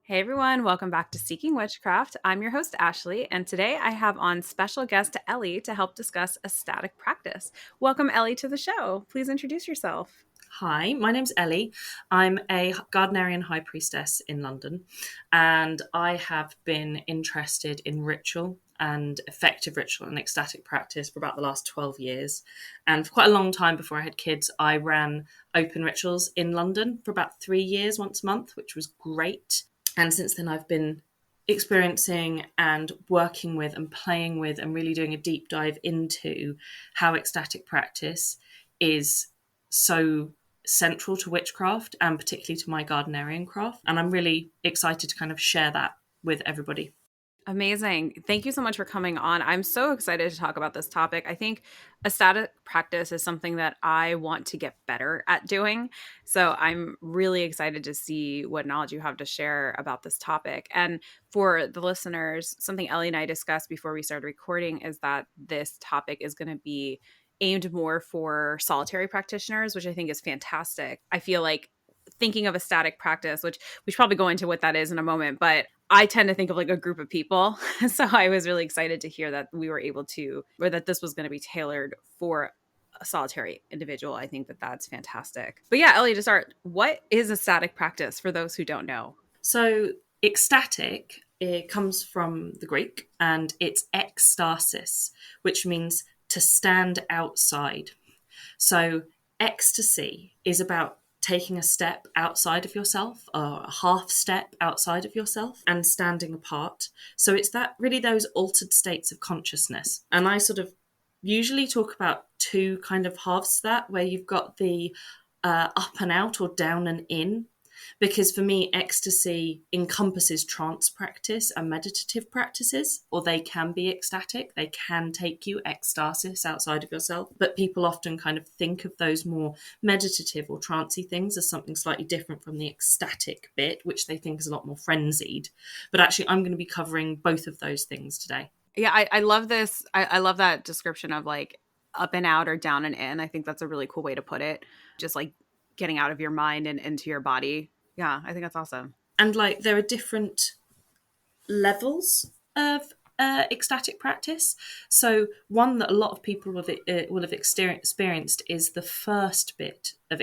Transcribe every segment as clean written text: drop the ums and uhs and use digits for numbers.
Hey everyone, welcome back to Seeking Witchcraft. I'm your host, Ashley, and today I have on special guest Ellie to help discuss ecstatic practice. Welcome, Ellie, to the show. Please introduce yourself. Hi, my name's Ellie. I'm a Gardnerian high priestess in London, and I have been interested in ritual and effective ritual and ecstatic practice for about the last 12 years. And for quite a long time before I had kids, I ran open rituals in London for about 3 years, once a month, which was great. And since then, I've been experiencing and working with and playing with and really doing a deep dive into how ecstatic practice is so central to witchcraft and particularly to my Gardnerian craft. And I'm really excited to kind of share that with everybody. Amazing. Thank you so much for coming on. I'm so excited to talk about this topic. I think ecstatic practice is something that I want to get better at doing. So I'm really excited to see what knowledge you have to share about this topic. And for the listeners, something Ellie and I discussed before we started recording is that this topic is going to be aimed more for solitary practitioners, which I think is fantastic. I feel like thinking of ecstatic practice, which we should probably go into what that is in a moment, but I tend to think of like a group of people. So I was really excited to hear that we were able to, or that this was going to be tailored for a solitary individual. I think that that's fantastic. But yeah, Ellie, to start, what is ecstatic practice for those who don't know? So, ecstatic, it comes from the Greek and it's ekstasis, which means to stand outside. So, ecstasy is about taking a step outside of yourself or a half step outside of yourself and standing apart. So, it's that really those altered states of consciousness. And I sort of usually talk about two kind of halves to that, where you've got the up and out or down and in, because for me, ecstasy encompasses trance practice and meditative practices, or they can be ecstatic. They can take you ecstasis outside of yourself. But people often kind of think of those more meditative or trancey things as something slightly different from the ecstatic bit, which they think is a lot more frenzied. But actually, I'm going to be covering both of those things today. Yeah, I love this. I love that description of like up and out or down and in. I think that's a really cool way to put it. Just like getting out of your mind and into your body. Yeah, I think that's awesome. And like, there are different levels of ecstatic practice. So one that a lot of people will have experienced is the first bit of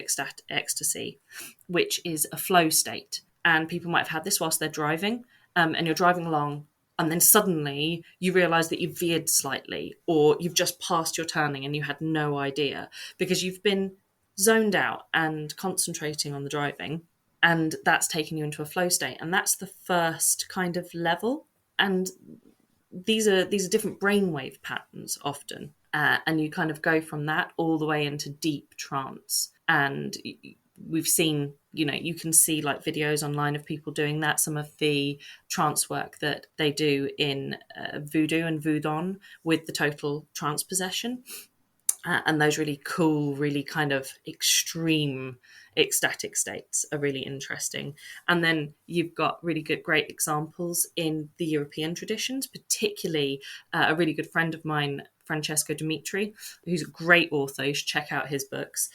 ecstasy, which is a flow state. And people might have had this whilst they're driving, and you're driving along, and then suddenly you realize that you've veered slightly, or you've just passed your turning and you had no idea because you've been zoned out and concentrating on the driving, and that's taking you into a flow state, and that's the first kind of level. And these are different brainwave patterns often, and you kind of go from that all the way into deep trance. And we've seen, you can see like videos online of people doing that, some of the trance work that they do in voodoo and voodoo with the total trance possession, and those really cool, really kind of extreme ecstatic states are really interesting. And then you've got really great examples in the European traditions, particularly a really good friend of mine, Francesco Dimitri, who's a great author. You should check out his books.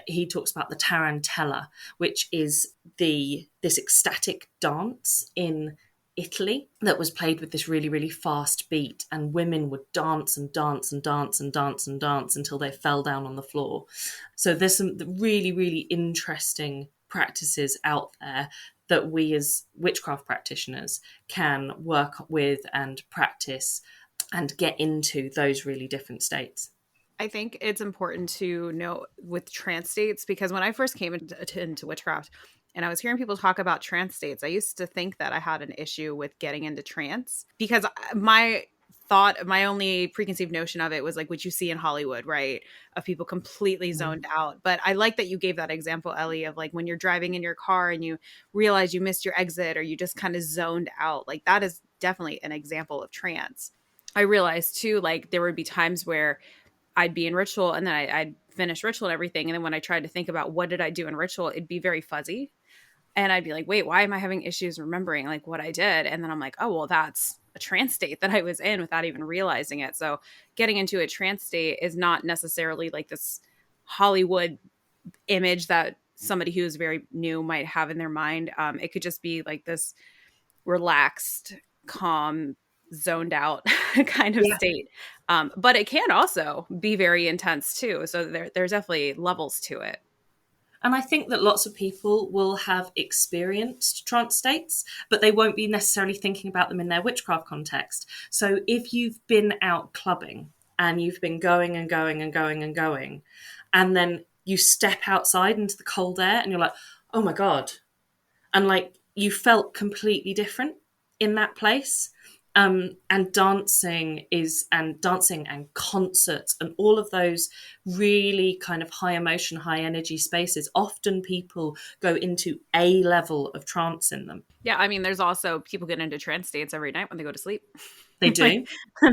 He talks about the tarantella, which is this ecstatic dance in Italy that was played with this really, really fast beat, and women would dance and dance and dance and dance and dance until they fell down on the floor. So there's some really, really interesting practices out there that we as witchcraft practitioners can work with and practice and get into those really different states. I think it's important to note with trance states, because when I first came into witchcraft and I was hearing people talk about trance states, I used to think that I had an issue with getting into trance because my only preconceived notion of it was like what you see in Hollywood, right? Of people completely Mm. zoned out. But I like that you gave that example, Ellie, of like when you're driving in your car and you realize you missed your exit or you just kind of zoned out. Like that is definitely an example of trance. I realized too, like there would be times where I'd be in ritual and then I'd finish ritual and everything. And then when I tried to think about what did I do in ritual, it'd be very fuzzy. And I'd be like, wait, why am I having issues remembering like what I did? And then I'm like, oh, well, that's a trance state that I was in without even realizing it. So getting into a trance state is not necessarily like this Hollywood image that somebody who's very new might have in their mind. It could just be like this relaxed, calm, zoned out kind of Yeah. state. But it can also be very intense too. So there's definitely levels to it. And I think that lots of people will have experienced trance states, but they won't be necessarily thinking about them in their witchcraft context. So if you've been out clubbing and you've been going and going and going and going, and then you step outside into the cold air and you're like, oh my God. And like you felt completely different in that place. And dancing and concerts and all of those really kind of high emotion, high energy spaces. Often people go into a level of trance in them. Yeah, I mean, there's also people get into trance states every night when they go to sleep. They Like, do.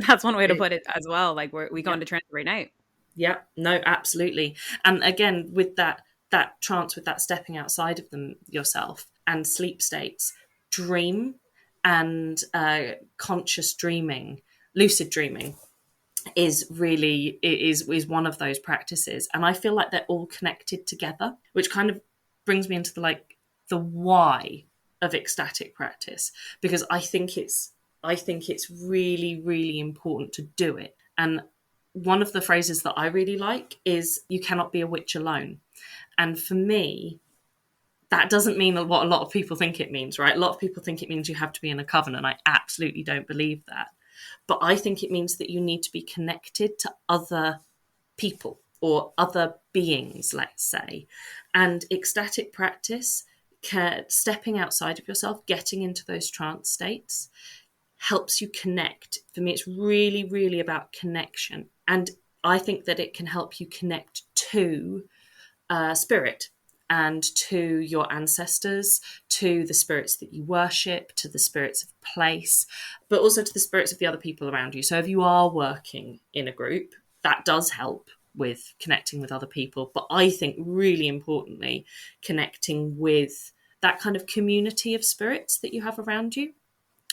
that's one way to put it as well. Like we go Yeah. into trance every night. Yeah. No, absolutely. And again, with that trance, with that stepping outside of them yourself and sleep states, dream and conscious dreaming, lucid dreaming is one of those practices, and I feel like they're all connected together, which kind of brings me into the why of ecstatic practice, because I think it's really, really important to do it. And one of the phrases that I really like is, you cannot be a witch alone. And for me, that doesn't mean what a lot of people think it means, right? A lot of people think it means you have to be in a coven. I absolutely don't believe that. But I think it means that you need to be connected to other people or other beings, let's say. And ecstatic practice, stepping outside of yourself, getting into those trance states, helps you connect. For me, it's really, really about connection. And I think that it can help you connect to spirit and to your ancestors, to the spirits that you worship, to the spirits of place, but also to the spirits of the other people around you. So if you are working in a group, that does help with connecting with other people. But I think really importantly, connecting with that kind of community of spirits that you have around you.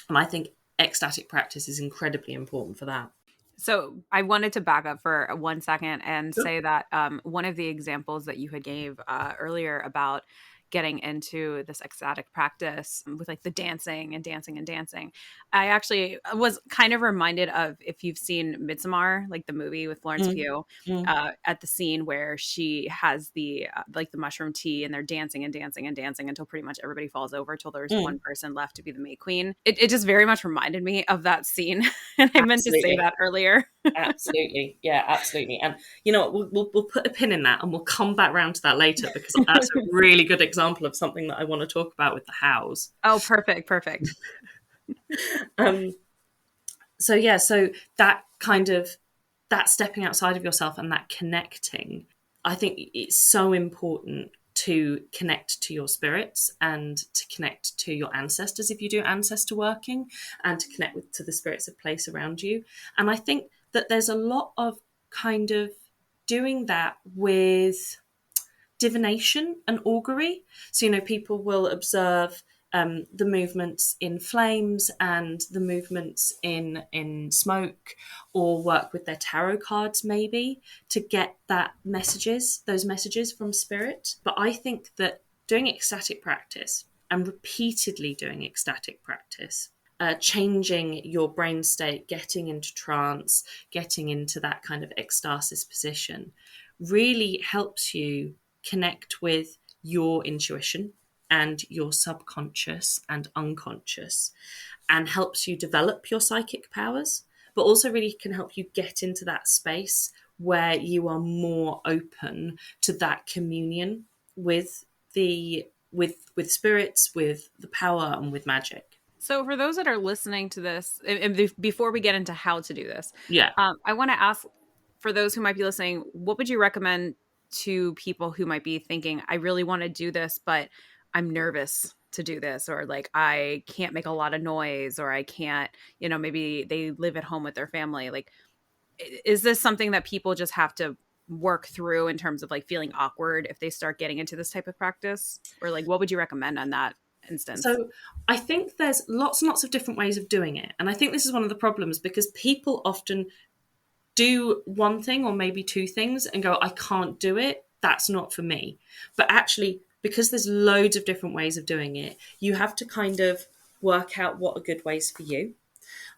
And I think ecstatic practice is incredibly important for that. So I wanted to back up for 1 second and Sure. say that one of the examples that you had gave earlier about getting into this ecstatic practice with like the dancing and dancing and dancing, I actually was kind of reminded of, if you've seen Midsommar, like the movie with Florence Mm, Pugh, mm, at the scene where she has the like the mushroom tea and they're dancing and dancing and dancing until pretty much everybody falls over till there's one mm. person left to be the May Queen. It just very much reminded me of that scene. And I meant to say Absolutely. that earlier. Absolutely. Yeah, absolutely. And you know what, we'll put a pin in that and we'll come back round to that later, because that's a really good example of something that I want to talk about with the hows. Oh, perfect, perfect. Um, so yeah, so that kind of, that stepping outside of yourself and that connecting, I think it's so important to connect to your spirits and to connect to your ancestors if you do ancestor working, and to connect to the spirits of place around you. And I think that there's a lot of kind of doing that with divination and augury. So, people will observe the movements in flames and the movements in smoke, or work with their tarot cards maybe to get those messages from spirit. But I think that doing ecstatic practice and repeatedly doing ecstatic practice, changing your brain state, getting into trance, getting into that kind of ecstasis position, really helps you connect with your intuition and your subconscious and unconscious, and helps you develop your psychic powers, but also really can help you get into that space where you are more open to that communion with the with spirits, with the power, and with magic. So, for those that are listening to this, and before we get into how to do this, Yeah. I want to ask, for those who might be listening, what would you recommend to people who might be thinking, I really want to do this, but I'm nervous to do this, or like I can't make a lot of noise, or I can't, maybe they live at home with their family. Like, is this something that people just have to work through in terms of like feeling awkward if they start getting into this type of practice? Or like, what would you recommend on that instance? So I think there's lots and lots of different ways of doing it. And I think this is one of the problems, because people often do one thing or maybe two things and go, I can't do it. that's not for me. But actually, because there's loads of different ways of doing it, you have to kind of work out what are good ways for you.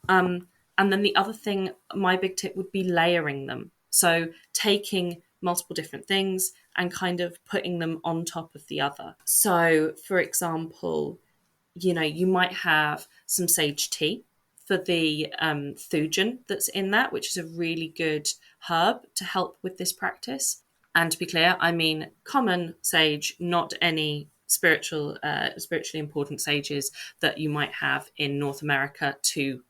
And then the other thing, my big tip would be layering them. So taking multiple different things and kind of putting them on top of the other. So, for example, you might have some sage tea for the thujan that's in that, which is a really good herb to help with this practice. And to be clear, I mean common sage, not any spiritually important sages that you might have in North America to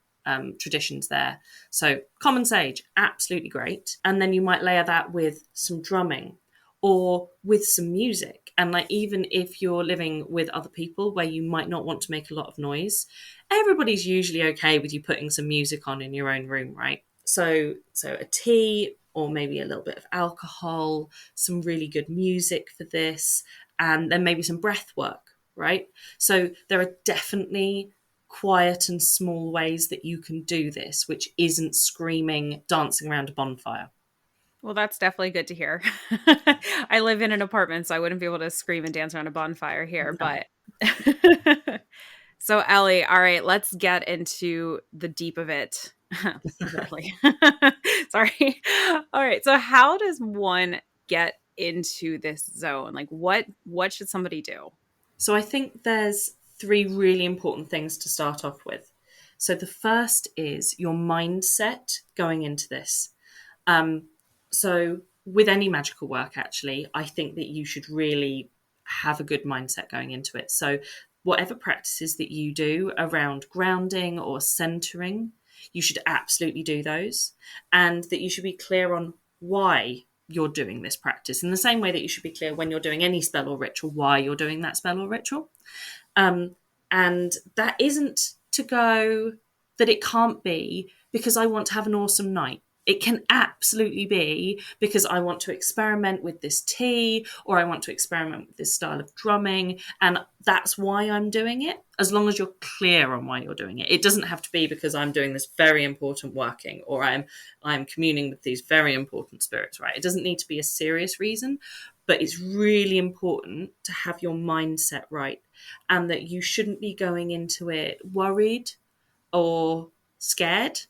traditions there. So common sage, absolutely great. And then you might layer that with some drumming or with some music. And like, even if you're living with other people where you might not want to make a lot of noise, everybody's usually okay with you putting some music on in your own room, right? So a tea or maybe a little bit of alcohol, some really good music for this, and then maybe some breath work, right? So there are definitely quiet and small ways that you can do this, which isn't screaming, dancing around a bonfire. Well, that's definitely good to hear. I live in an apartment, so I wouldn't be able to scream and dance around a bonfire here, No. but so Ellie, all right, let's get into the deep of it. Literally. Sorry. All right. So how does one get into this zone? Like what should somebody do? So I think there's three really important things to start off with. So the first is your mindset going into this. Um, so with any magical work, actually, I think that you should really have a good mindset going into it. So whatever practices that you do around grounding or centering, you should absolutely do those, and that you should be clear on why you're doing this practice in the same way that you should be clear when you're doing any spell or ritual why you're doing that spell or ritual. um, and that isn't to go that it can't be because I want to have an awesome night. It can absolutely be because I want to experiment with this tea or I want to experiment with this style of drumming. And that's why I'm doing it, as long as you're clear on why you're doing it. It doesn't have to be because I'm doing this very important working or I'm communing with these very important spirits, right? It doesn't need to be a serious reason, but it's really important to have your mindset right and that you shouldn't be going into it worried or scared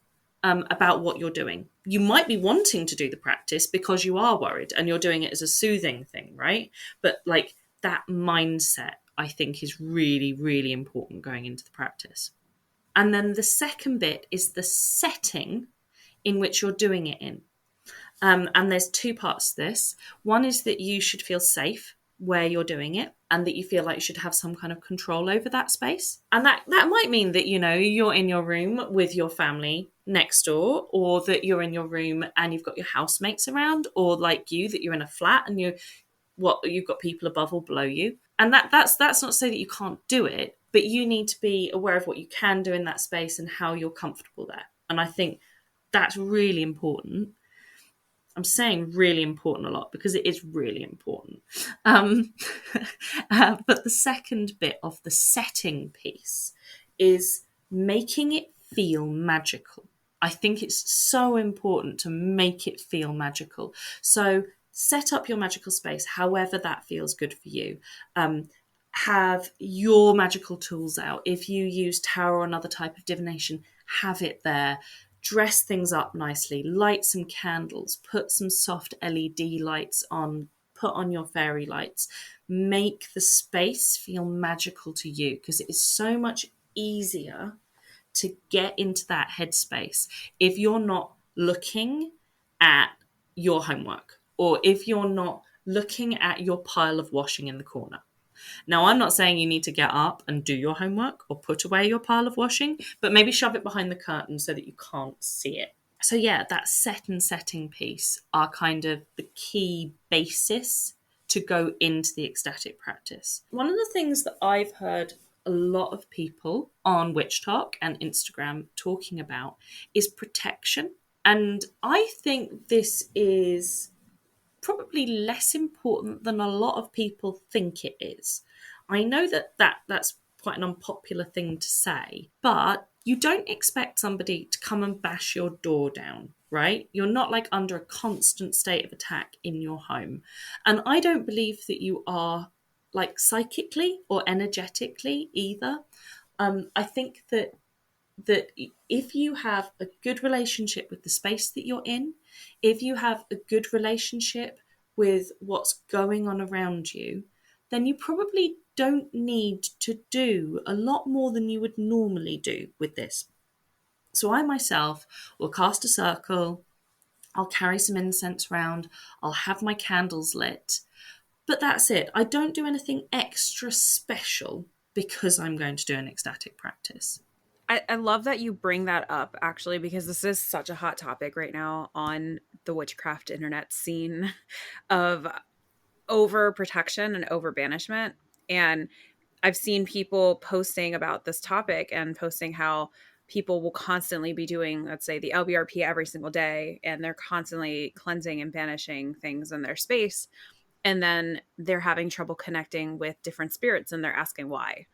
about what you're doing. You might be wanting to do the practice because you are worried and you're doing it as a soothing thing, right? But like that mindset, I think, is really, really important going into the practice. And then the second bit is the setting in which you're doing it in. And there's two parts to this. One is that you should feel safe where you're doing it and that you feel like you should have some kind of control over that space. And that might mean that, you're in your room with your family next door, or that you're in your room and you've got your housemates around, or like you, that you're in a flat and you've got people above or below you. And that's not to say that you can't do it, but you need to be aware of what you can do in that space and how you're comfortable there. And I think that's really important. I'm saying really important a lot because it is really important. Um, but the second bit of the setting piece is making it feel magical. I think it's so important to make it feel magical. So set up your magical space however that feels good for you. Have your magical tools out. If you use tarot or another type of divination, have it there. Dress things up nicely, light some candles, put some soft LED lights on, put on your fairy lights. Make the space feel magical to you because it is so much easier to get into that headspace if you're not looking at your homework or if you're not looking at your pile of washing in the corner. Now, I'm not saying you need to get up and do your homework or put away your pile of washing, but maybe shove it behind the curtain so that you can't see it. So, yeah, that set and setting piece are kind of the key basis to go into the ecstatic practice. One of the things that I've heard a lot of people on Witch Talk and Instagram talking about is protection. And I think this is probably less important than a lot of people think it is. I know that's quite an unpopular thing to say, but you don't expect somebody to come and bash your door down, right? You're not like under a constant state of attack in your home. And I don't believe that you are like psychically or energetically either. I think that if you have a good relationship with the space that you're in, if you have a good relationship with what's going on around you, then you probably don't need to do a lot more than you would normally do with this. So I myself will cast a circle, I'll carry some incense round, I'll have my candles lit, but that's it. I don't do anything extra special because I'm going to do an ecstatic practice. I love that you bring that up actually, because this is such a hot topic right now on the witchcraft internet scene of over protection and over banishment. And I've seen people posting about this topic and posting how people will constantly be doing, let's say, the LBRP every single day, and they're constantly cleansing and banishing things in their space. And then they're having trouble connecting with different spirits and they're asking why.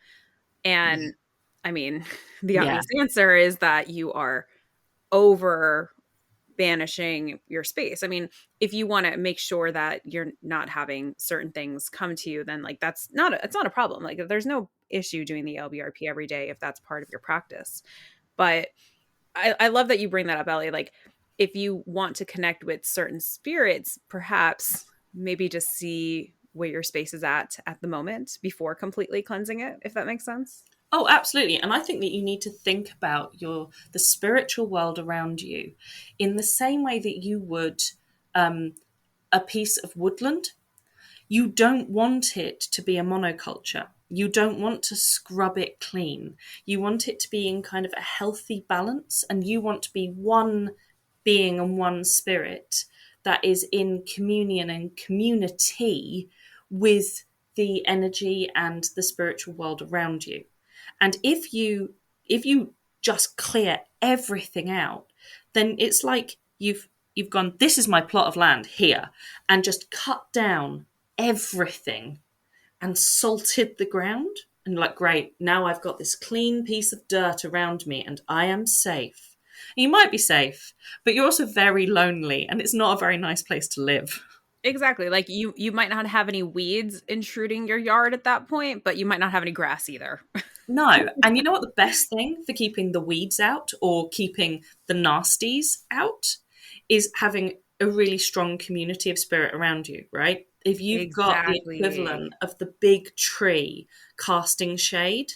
And I mean, the Yeah. obvious answer is that you are over banishing your space. I mean, if you want to make sure that you're not having certain things come to you, then like it's not a problem. Like there's no issue doing the LBRP every day if that's part of your practice. But I love that you bring that up, Ellie. Like if you want to connect with certain spirits, perhaps maybe just see where your space is at the moment before completely cleansing it, if that makes sense. Oh, absolutely. And I think that you need to think about the spiritual world around you in the same way that you would um, a piece of woodland. You don't want it to be a monoculture. You don't want to scrub it clean. You want it to be in kind of a healthy balance, and you want to be one being and one spirit that is in communion and community with the energy and the spiritual world around you. And if you just clear everything out, then it's like you've gone, this is my plot of land here, and just cut down everything and salted the ground. And like, great, now I've got this clean piece of dirt around me and I am safe. And you might be safe, but you're also very lonely and it's not a very nice place to live. Exactly. Like you might not have any weeds intruding your yard at that point, but you might not have any grass either. No. And you know what the best thing for keeping the weeds out or keeping the nasties out is having a really strong community of spirit around you, right? If you've got the Exactly. equivalent of the big tree casting shade,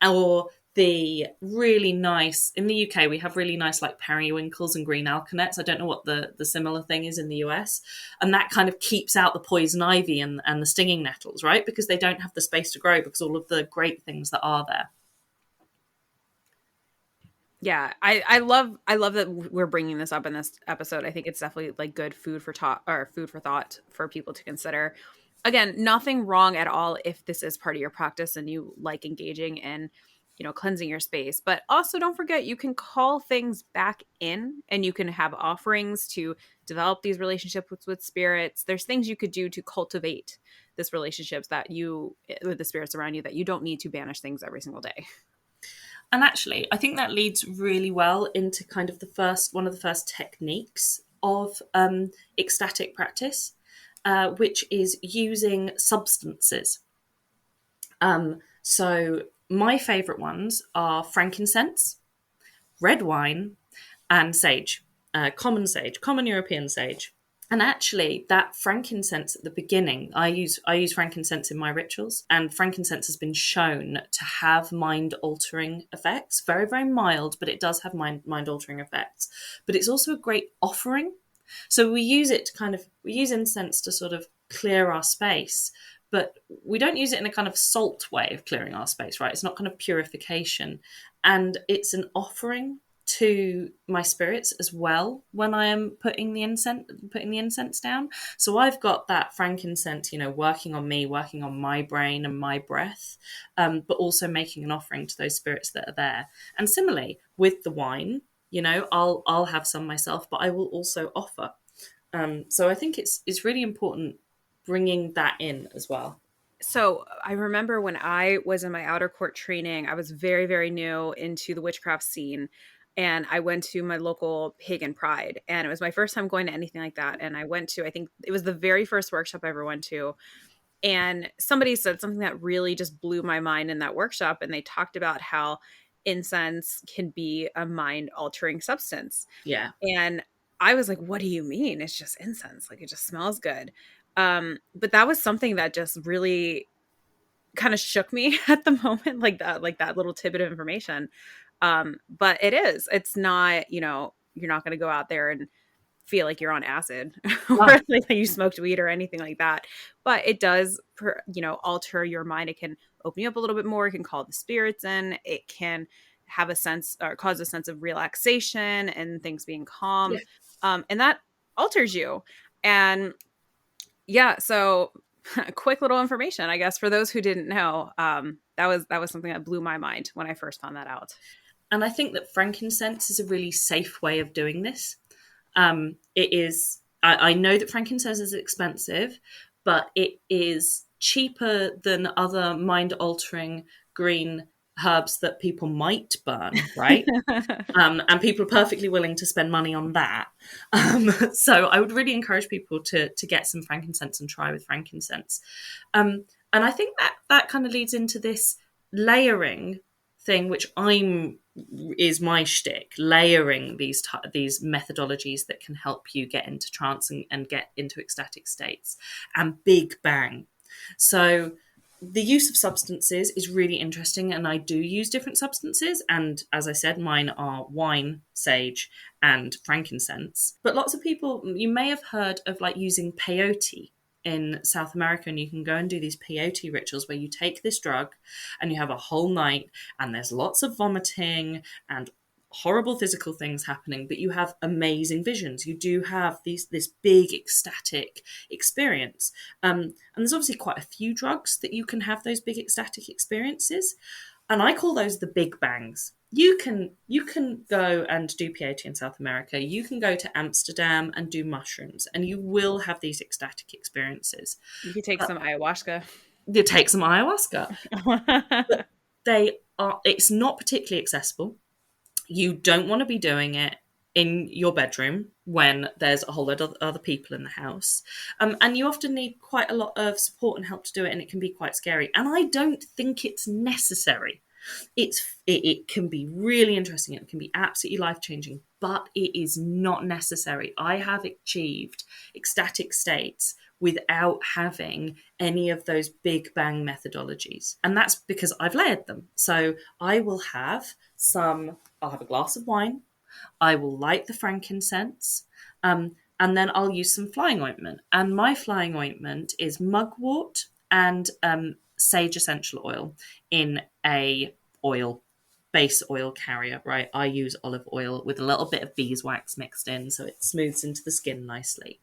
or the really nice, in the UK we have really nice like periwinkles and green alkanets. I don't know what the similar thing is in the US, and that kind of keeps out the poison ivy and the stinging nettles, right? Because they don't have the space to grow because all of the great things that are there. Yeah, I love that we're bringing this up in this episode. I think it's definitely like good food for thought or food for thought for people to consider. Again, nothing wrong at all if this is part of your practice and you like engaging in, cleansing your space. But also don't forget you can call things back in and you can have offerings to develop these relationships with spirits. There's things you could do to cultivate this relationships that you with the spirits around you that you don't need to banish things every single day. And actually, I think that leads really well into kind of the first one of the first techniques of ecstatic practice, which is using substances. So my favorite ones are frankincense, red wine, and sage, common European sage. And actually, that frankincense at the beginning, I use frankincense in my rituals, and frankincense has been shown to have mind altering effects. Very very mild, but it does have mind altering effects. But it's also a great offering. So we use incense to sort of clear our space, but we don't use it in a kind of salt way of clearing our space, right? It's not kind of purification, and it's an offering to my spirits as well when I am putting the incense down. So I've got that frankincense, working on me, working on my brain and my breath, but also making an offering to those spirits that are there. And similarly with the wine, I'll have some myself, but I will also offer. So I think it's really important bringing that in as well. So I remember when I was in my outer court training, I was very, very new into the witchcraft scene. And I went to my local pagan pride. And it was my first time going to anything like that. And I went to, I think it was the very first workshop I ever went to. And somebody said something that really just blew my mind in that workshop. And they talked about how incense can be a mind altering substance. Yeah. And I was like, what do you mean? It's just incense. Like it just smells good. But that was something that just really kind of shook me at the moment, like that little tidbit of information. But it's not, you're not going to go out there and feel like you're on acid or No. like you smoked weed or anything like that. But it does, alter your mind. It can open you up a little bit more. It can call the spirits in. It can have a sense or cause a sense of relaxation and things being calm. Yeah. And that alters you. And yeah, so quick little information, I guess, for those who didn't know. That was something that blew my mind when I first found that out. And I think that frankincense is a really safe way of doing this. It is, I know that frankincense is expensive, but it is cheaper than other mind altering green herbs that people might burn, right? And people are perfectly willing to spend money on that. So I would really encourage people to get some frankincense and try with frankincense. And I think that kind of leads into this layering thing, which is my shtick, layering these methodologies that can help you get into trance and get into ecstatic states, and big bang. So the use of substances is really interesting, and I do use different substances. And as I said, mine are wine, sage, and frankincense. But lots of people, you may have heard of like using peyote in South America, and you can go and do these peyote rituals where you take this drug and you have a whole night, and there's lots of vomiting and horrible physical things happening, but you have amazing visions. You do have this big ecstatic experience. And there's obviously quite a few drugs that you can have those big ecstatic experiences. And I call those the big bangs. You can go and do peyote in South America. You can go to Amsterdam and do mushrooms, and you will have these ecstatic experiences. You could take But some ayahuasca. you take some ayahuasca, but it's not particularly accessible. You don't want to be doing it in your bedroom when there's a whole lot of other people in the house. And you often need quite a lot of support and help to do it, and it can be quite scary. And I don't think it's necessary. It can be really interesting. It can be absolutely life changing, but it is not necessary. I have achieved ecstatic states without having any of those big bang methodologies, and that's because I've layered them. So I will have some. I'll have a glass of wine. I will light the frankincense. And then I'll use some flying ointment. And my flying ointment is mugwort and sage essential oil in a oil base oil carrier, right? I use olive oil with a little bit of beeswax mixed in so it smooths into the skin nicely.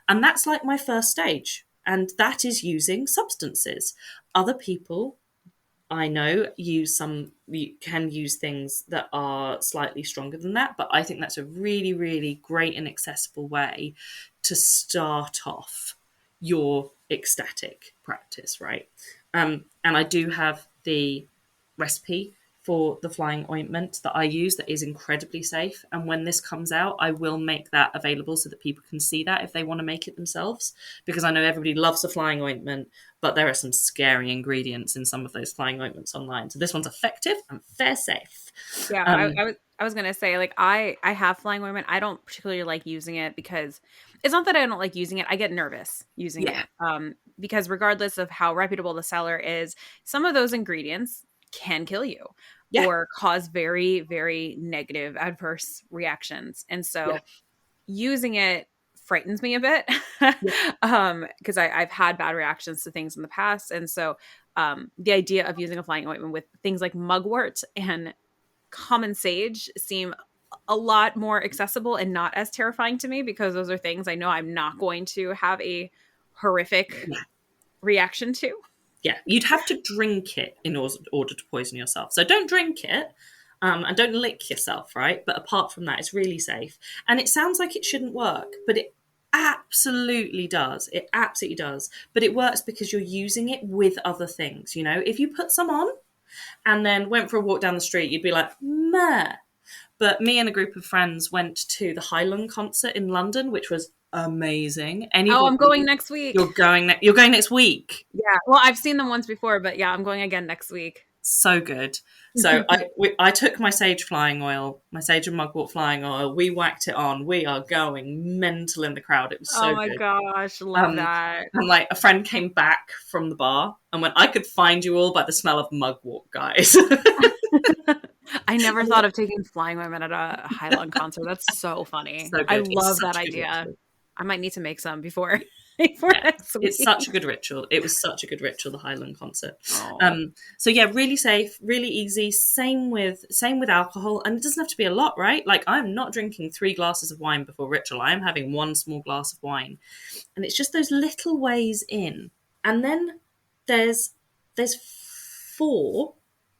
And that's like my first stage. And that is using substances. Other people I know you can use things that are slightly stronger than that, but I think that's a really, really great and accessible way to start off your ecstatic practice, right? And I do have the recipe for the flying ointment that I use that is incredibly safe. And when this comes out, I will make that available so that people can see that if they want to make it themselves. Because I know everybody loves the flying ointment, but there are some scary ingredients in some of those flying ointments online. So this one's effective and fair safe. Yeah, Um, I was gonna say, like, I have flying women. I don't particularly like using it because it's not that I don't like using it. I get nervous using yeah, it. Because regardless of how reputable the seller is, some of those ingredients can kill you yeah, or cause very, very negative adverse reactions. And yeah, so using it frightens me a bit. yeah, Because I've had bad reactions to things in the past. And so the idea of using a flying ointment with things like mugwort and common sage seem a lot more accessible and not as terrifying to me because those are things I know I'm not going to have a horrific yeah. reaction to. Yeah, you'd have to drink it in order to poison yourself. So don't drink it, and don't lick yourself, right? But apart from that, it's really safe. And it sounds like it shouldn't work, but absolutely does. It absolutely does. But it works because you're using it with other things. You know, if you put some on and then went for a walk down the street, you'd be like, meh. But me and a group of friends went to the Highland concert in London, which was amazing. Oh, I'm going Anybody, next week. you're going next week. Yeah. Well, I've seen them once before, but yeah, I'm going again next week. So good. So I took my sage flying oil, my sage and mugwort flying oil. We whacked it on. We are going mental in the crowd. It was Oh so my good. gosh, love Um, that. and like a friend came back from the bar and went, I could find you all by the smell of mugwort, guys. I never thought of taking flying women at a Highland concert. That's so funny. So I good. It's love that such a good idea. ritual. I might need to make some before before Yeah, next it's such week. a good ritual. It was such a good ritual, the Highland concert. Oh. So yeah, really safe, really easy. Same with alcohol, and it doesn't have to be a lot, right? Like I'm not drinking 3 glasses of wine before ritual. I am having one small glass of wine, and it's just those little ways in. And then there's 4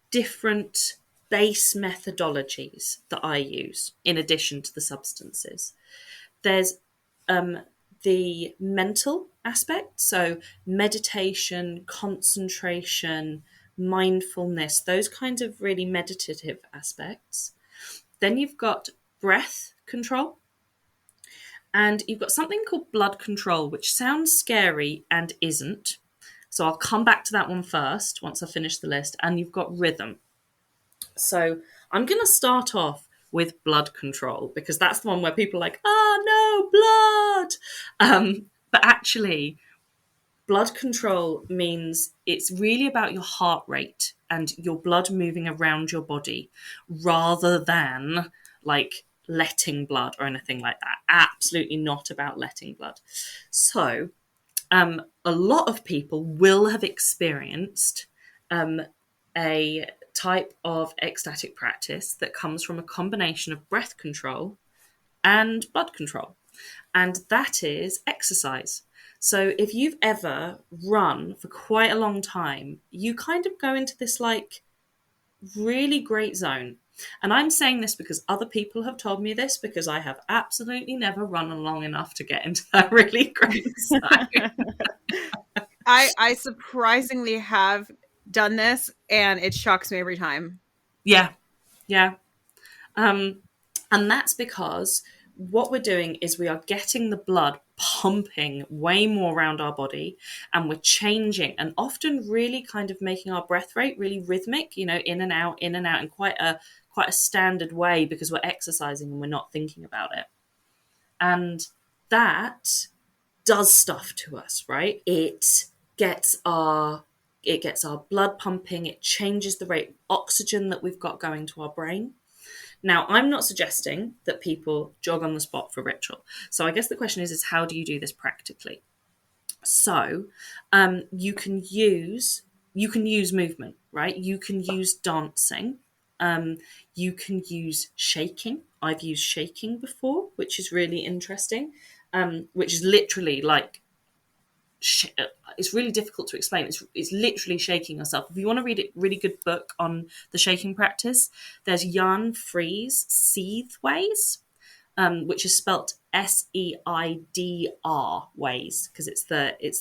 different base methodologies that I use in addition to the substances. There's the mental aspect, so meditation, concentration, mindfulness, those kinds of really meditative aspects. Then you've got breath control, and you've got something called blood control, which sounds scary and isn't. So I'll come back to that one first once I finish the list. And you've got rhythm. So I'm going to start off with blood control because that's the one where people are like, oh no, blood. But actually, blood control means it's really about your heart rate and your blood moving around your body rather than like letting blood or anything like that. Absolutely not about letting blood. So, a lot of people will have experienced a type of ecstatic practice that comes from a combination of breath control and blood control, and that is exercise. So if you've ever run for quite a long time, you kind of go into this like really great zone. And I'm saying this because other people have told me this because I have absolutely never run long enough to get into that really great zone. I surprisingly have done this and it shocks me every time. Yeah, yeah. Um, and that's because what we're doing is we are getting the blood pumping way more around our body, and we're changing and often really kind of making our breath rate really rhythmic, you know, in and out in quite a standard way because we're exercising and we're not thinking about it. And that does stuff to us, right? Gets our it gets our blood pumping, it changes the rate of oxygen that we've got going to our brain. Now, I'm not suggesting that people jog on the spot for ritual. So I guess the question is how do you do this practically? So you can use movement, right? You can use dancing. You can use shaking. I've used shaking before, which is really interesting. Which is literally like it's really difficult to explain. It's literally shaking yourself. If you want to read a really good book on the shaking practice, there's Jan Free's Seethe Ways, which is spelt Seidr ways because it's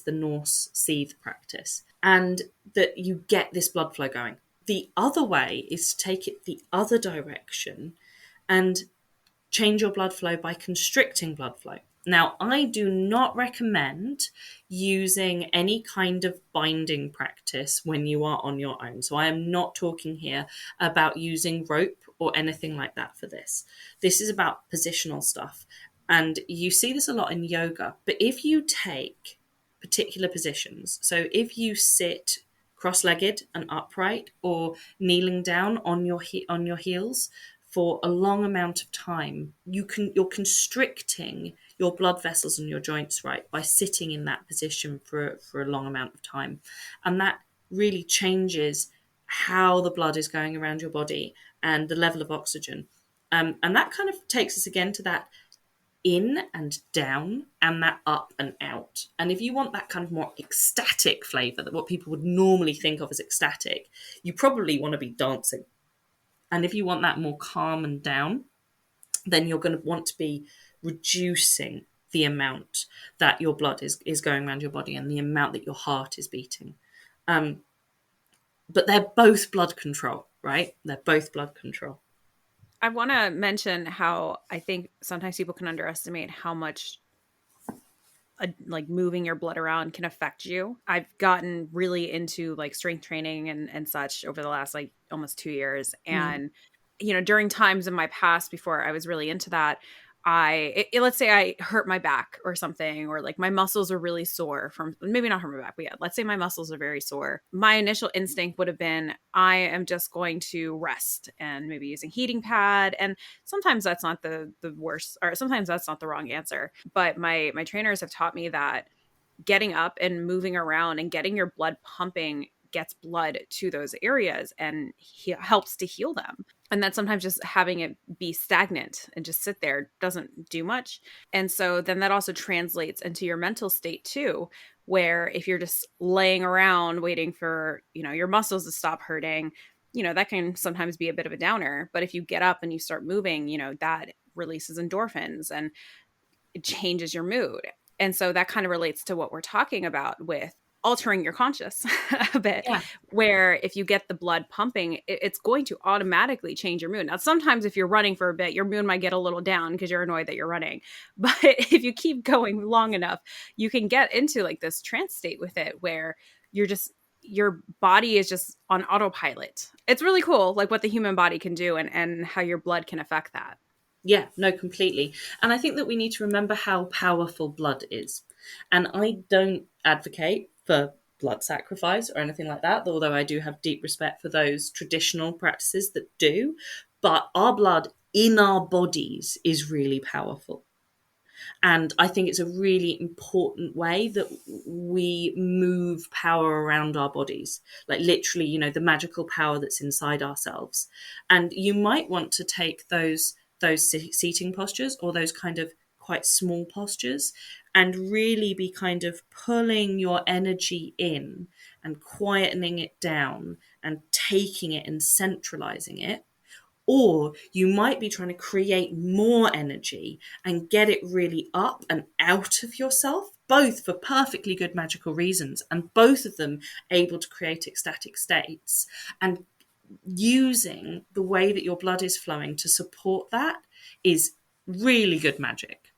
the Norse seethe practice, and that you get this blood flow going. The other way is to take it the other direction and change your blood flow by constricting blood flow. Now, I do not recommend using any kind of binding practice when you are on your own. So, I am not talking here about using rope or anything like that for this. This is about positional stuff. And you see this a lot in yoga. But if you take particular positions, so if you sit cross-legged and upright or kneeling down on your heels for a long amount of time, you're constricting your blood vessels and your joints, right, by sitting in that position for a long amount of time. And that really changes how the blood is going around your body and the level of oxygen. And that kind of takes us again to that in and down and that up and out. And if you want that kind of more ecstatic flavor, that what people would normally think of as ecstatic, you probably want to be dancing. And if you want that more calm and down, then you're going to want to be reducing the amount that your blood is going around your body and the amount that your heart is beating. But they're both blood control, right? They're both blood control. I want to mention how I think sometimes people can underestimate how much like moving your blood around can affect you. I've gotten really into like strength training and such over the last like almost 2 years. Mm. And, during times in my past before I was really into that, let's say I hurt my back or something, or like my muscles are really sore from, maybe not hurt my back, but yeah, let's say my muscles are very sore. My initial instinct would have been, I am just going to rest and maybe using heating pad. And sometimes that's not the worst, or sometimes that's not the wrong answer. But my trainers have taught me that getting up and moving around and getting your blood pumping gets blood to those areas and helps to heal them. And that sometimes just having it be stagnant and just sit there doesn't do much. And so then that also translates into your mental state too, where if you're just laying around waiting for, your muscles to stop hurting, that can sometimes be a bit of a downer. But if you get up and you start moving, that releases endorphins and it changes your mood. And so that kind of relates to what we're talking about with altering your conscious a bit, Yeah. where if you get the blood pumping, it's going to automatically change your mood. Now, sometimes if you're running for a bit, your mood might get a little down because you're annoyed that you're running. But if you keep going long enough, you can get into like this trance state with it where your body is just on autopilot. It's really cool, like what the human body can do and how your blood can affect that. Yeah, no, completely. And I think that we need to remember how powerful blood is. And I don't advocate for blood sacrifice or anything like that, although I do have deep respect for those traditional practices that do. But our blood in our bodies is really powerful. And I think it's a really important way that we move power around our bodies, like literally, the magical power that's inside ourselves. And you might want to take those seating postures or those kind of quite small postures and really be kind of pulling your energy in and quietening it down and taking it and centralizing it. Or you might be trying to create more energy and get it really up and out of yourself, both for perfectly good magical reasons, and both of them able to create ecstatic states. And using the way that your blood is flowing to support that is really good magic.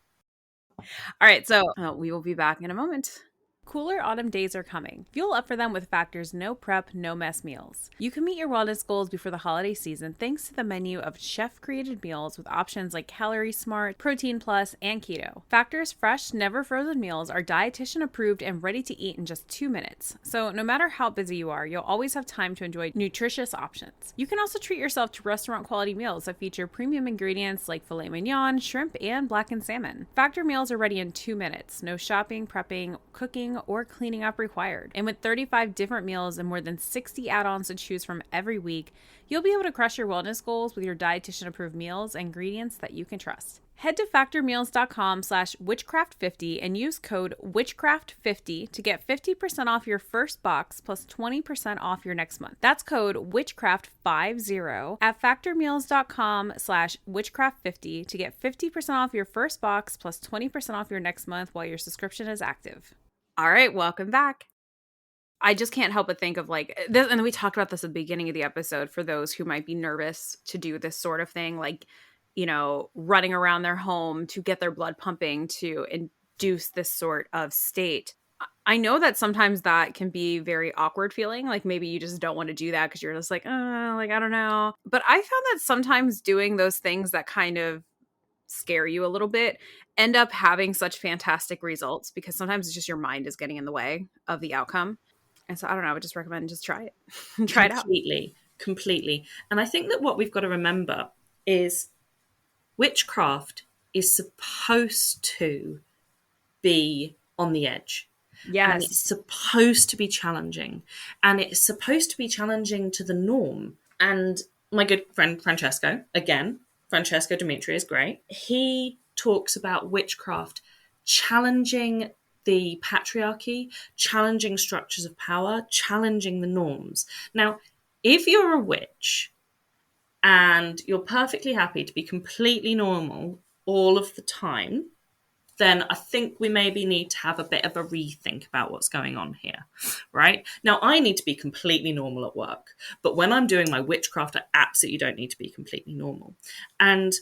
All right, so we will be back in a moment. Cooler autumn days are coming. Fuel up for them with Factor's no prep, no mess meals. You can meet your wellness goals before the holiday season thanks to the menu of chef-created meals with options like Calorie Smart, Protein Plus, and Keto. Factor's fresh, never frozen meals are dietitian approved and ready to eat in just 2 minutes. So no matter how busy you are, you'll always have time to enjoy nutritious options. You can also treat yourself to restaurant quality meals that feature premium ingredients like filet mignon, shrimp, and blackened salmon. Factor meals are ready in 2 minutes. No shopping, prepping, cooking, or cleaning up required. And with 35 different meals and more than 60 add-ons to choose from every week, you'll be able to crush your wellness goals with your dietitian approved meals and ingredients that you can trust. Head to factormeals.com/witchcraft50 and use code witchcraft50 to get 50% off your first box plus 20% off your next month. That's code witchcraft50 at factormeals.com/witchcraft50 to get 50% off your first box plus 20% off your next month while your subscription is active. All right, welcome back. I just can't help but think of like this, and we talked about this at the beginning of the episode for those who might be nervous to do this sort of thing, like, running around their home to get their blood pumping to induce this sort of state. I know that sometimes that can be very awkward feeling. Like maybe you just don't want to do that because you're just like, like, I don't know. But I found that sometimes doing those things that kind of scare you a little bit end up having such fantastic results because sometimes it's just your mind is getting in the way of the outcome. And so I don't know, I would just recommend just try it. Try it out. Completely. And I think that what we've got to remember is witchcraft is supposed to be on the edge. And it's Yes. supposed to be challenging. And it's supposed to be challenging to the norm. And my good friend Francesco Dimitri is great. He talks about witchcraft challenging the patriarchy, challenging structures of power, challenging the norms. Now, if you're a witch and you're perfectly happy to be completely normal all of the time, then I think we maybe need to have a bit of a rethink about what's going on here, right? Now, I need to be completely normal at work, but when I'm doing my witchcraft, I absolutely don't need to be completely normal. And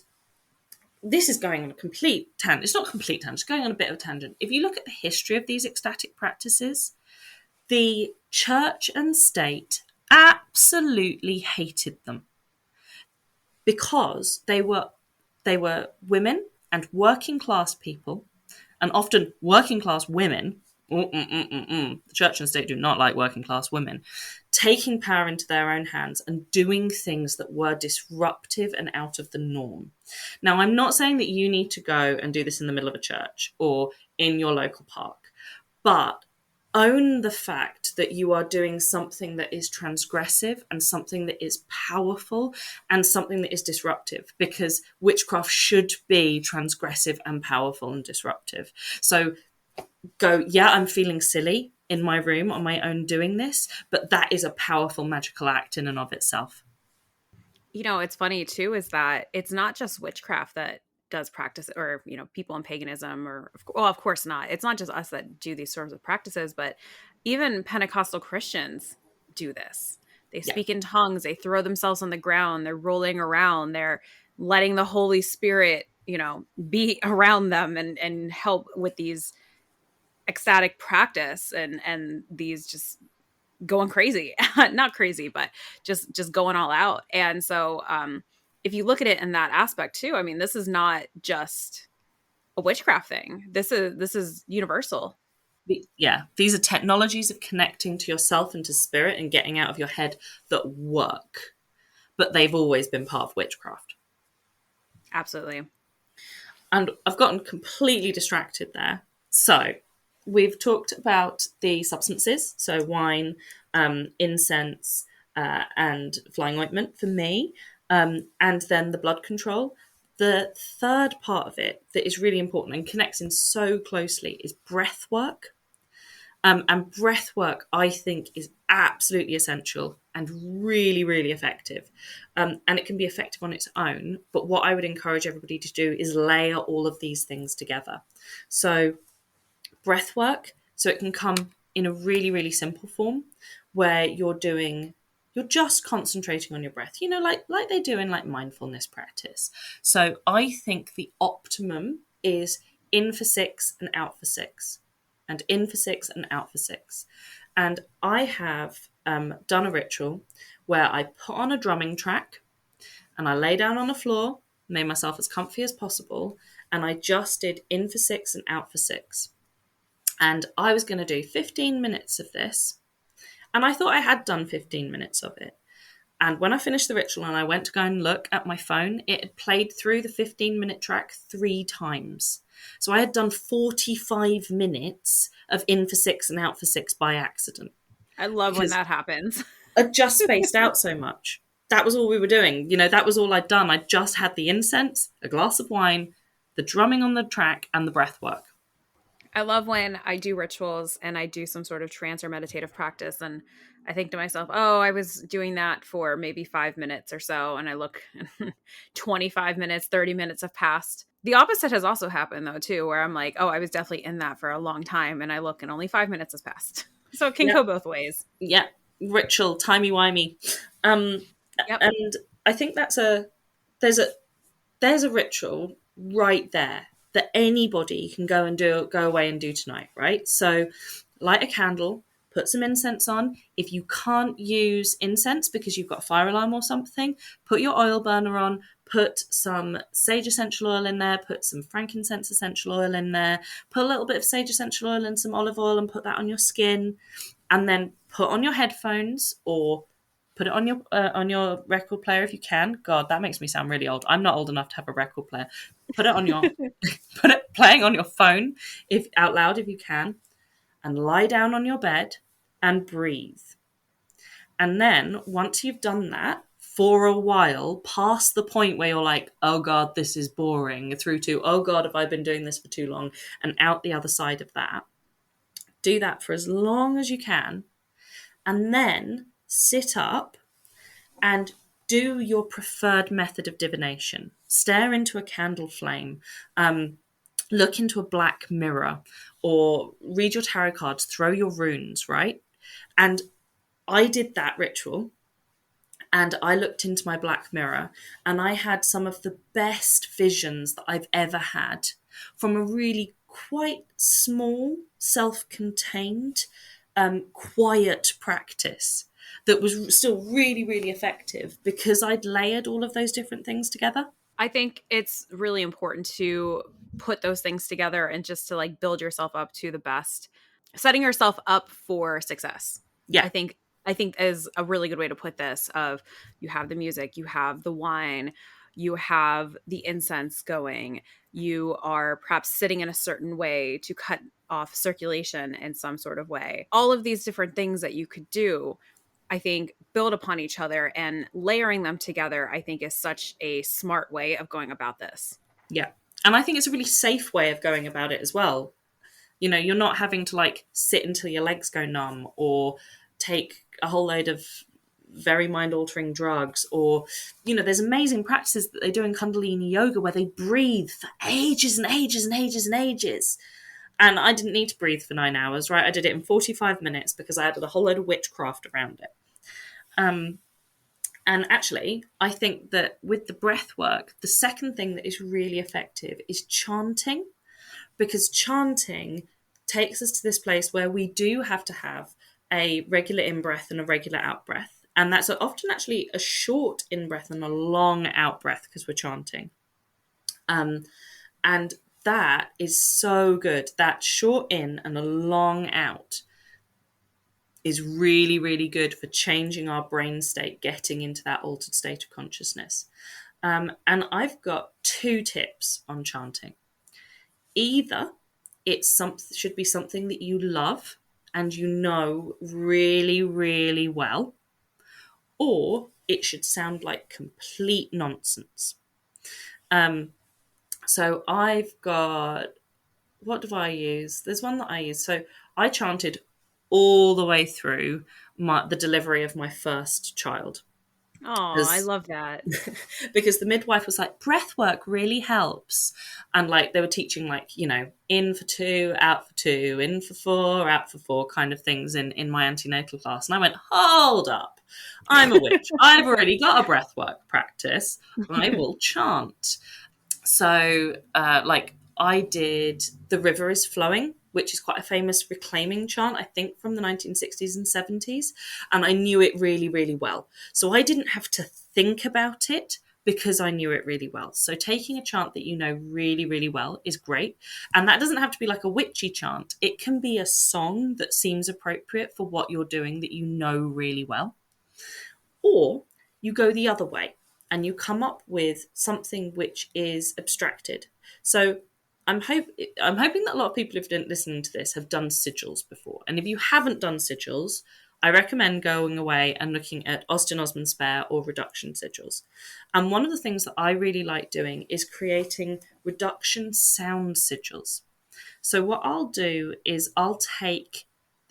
this is going on a complete tangent. It's not a complete tangent, it's going on a bit of a tangent. If you look at the history of these ecstatic practices, the church and state absolutely hated them because they were women and working class people, and often working class women. The church and state do not like working class women taking power into their own hands and doing things that were disruptive and out of the norm. Now, I'm not saying that you need to go and do this in the middle of a church or in your local park, but own the fact that you are doing something that is transgressive and something that is powerful and something that is disruptive, because witchcraft should be transgressive and powerful and disruptive. So go, yeah, I'm feeling silly in my room on my own doing this, but that is a powerful magical act in and of itself. It's funny too, is that it's not just witchcraft that does practice, or, people in paganism, or, well, of course not. It's not just us that do these sorts of practices, but even Pentecostal Christians do this. They Yeah. speak in tongues, they throw themselves on the ground, they're rolling around, they're letting the Holy Spirit, be around them and help with these ecstatic practice and these just going crazy. Not crazy, but just going all out. And so if you look at it in that aspect too, I mean, this is not just a witchcraft thing. This is universal. Yeah, these are technologies of connecting to yourself and to spirit and getting out of your head that work, but they've always been part of witchcraft. Absolutely. And I've gotten completely distracted there. So we've talked about the substances, so wine, incense, and flying ointment for me, and then the blood control. The third part of it that is really important and connects in so closely is breath work. And breath work, I think, is absolutely essential and really, really effective. And it can be effective on its own. But what I would encourage everybody to do is layer all of these things together. So, breath work, so it can come in a really, really simple form where you're just concentrating on your breath, like they do in like mindfulness practice. So I think the optimum is in for 6 and out for 6, and in for 6 and out for 6. And I have done a ritual where I put on a drumming track and I lay down on the floor, made myself as comfy as possible, and I just did in for 6 and out for 6. And I was going to do 15 minutes of this. And I thought I had done 15 minutes of it. And when I finished the ritual and I went to go and look at my phone, it had played through the 15-minute track 3 times. So I had done 45 minutes of in for 6 and out for 6 by accident. I love when Because that happens. I just spaced out so much. That was all we were doing. That was all I'd done. I just had the incense, a glass of wine, the drumming on the track, and the breath work. I love when I do rituals and I do some sort of trance or meditative practice, and I think to myself, oh, I was doing that for maybe 5 minutes or so. And I look 25 minutes, 30 minutes have passed. The opposite has also happened though, too, where I'm like, oh, I was definitely in that for a long time. And I look and only 5 minutes has passed. So it can Yeah, go both ways. yeah. Ritual, timey-wimey. Um, Yep. and I think there's a ritual right there that anybody can go away and do tonight, right? So light a candle, put some incense on. If you can't use incense because you've got a fire alarm or something, put your oil burner on, put some sage essential oil in there, put some frankincense essential oil in there, put a little bit of sage essential oil and some olive oil and put that on your skin, and then put on your headphones or put it on your record player if you can. God, that makes me sound really old. I'm not old enough to have a record player. Put it on your put it playing on your phone if out loud if you can, and lie down on your bed and breathe. And then once you've done that for a while, past the point where you're like, oh God, this is boring, through to, oh God, have I been doing this for too long, and out the other side of that, do that for as long as you can, and then sit up and do your preferred method of divination. Stare into a candle flame. look into a black mirror or read your tarot cards, throw your runes, right? And I did that ritual and I looked into my black mirror and I had some of the best visions that I've ever had from a really quite small, self contained, quiet practice that was still really, really effective because I'd layered all of those different things together. I think it's really important to put those things together and just to like build yourself up to the best, setting yourself up for success. Yeah, I think I think is a really good way to put this of you have the music, you have the wine, you have the incense going, you are perhaps sitting in a certain way to cut off circulation in some sort of way. All of these different things that you could do, I think, build upon each other, and layering them together, I think, is such a smart way of going about this. yeah. And I think it's a really safe way of going about it as well. You know, you're not having to like sit until your legs go numb or take a whole load of very mind altering drugs, or, you know, there's amazing practices that they do in Kundalini yoga where they breathe for ages and ages and ages and ages. And I didn't need to breathe for 9 hours, right? I did it in 45 minutes because I added a whole load of witchcraft around it. Um, and actually, I think that with the breath work, the second thing that is really effective is chanting, because chanting takes us to this place where we do have to have a regular in breath and a regular out breath. And that's often actually a short in breath and a long out breath because we're chanting. Um, and that is so good. That short in and a long out is really, really good for changing our brain state, getting into that altered state of consciousness. And I've got two tips on chanting. Either should be something that you love and you know really, really well, or it should sound like complete nonsense. Um, so I've got, what do I use? There's one that I use. So I chanted all the way through the delivery of my first child. Oh, I Because love that. because the midwife was like, breath work really helps. And like they were teaching, like, you know, in for two, out for two, in for four, out for four kind of things in my antenatal class. And I went, hold up, I'm a witch. I've already got a breath work practice. I will chant. So, like, I did The River is Flowing, which is quite a famous reclaiming chant, I think from the 1960s and 70s. And I knew it really, really well. So I didn't have to think about it because I knew it really well. So taking a chant that you know really, really well is great. And that doesn't have to be like a witchy chant. It can be a song that seems appropriate for what you're doing that you know really well. Or you go the other way and you come up with something which is abstracted. So I'm hoping that a lot of people who've listened to this have done sigils before. And if you haven't done sigils, I recommend going away and looking at Austin Osman Spare or reduction sigils. And one of the things that I really like doing is creating reduction sound sigils. So what I'll do is I'll take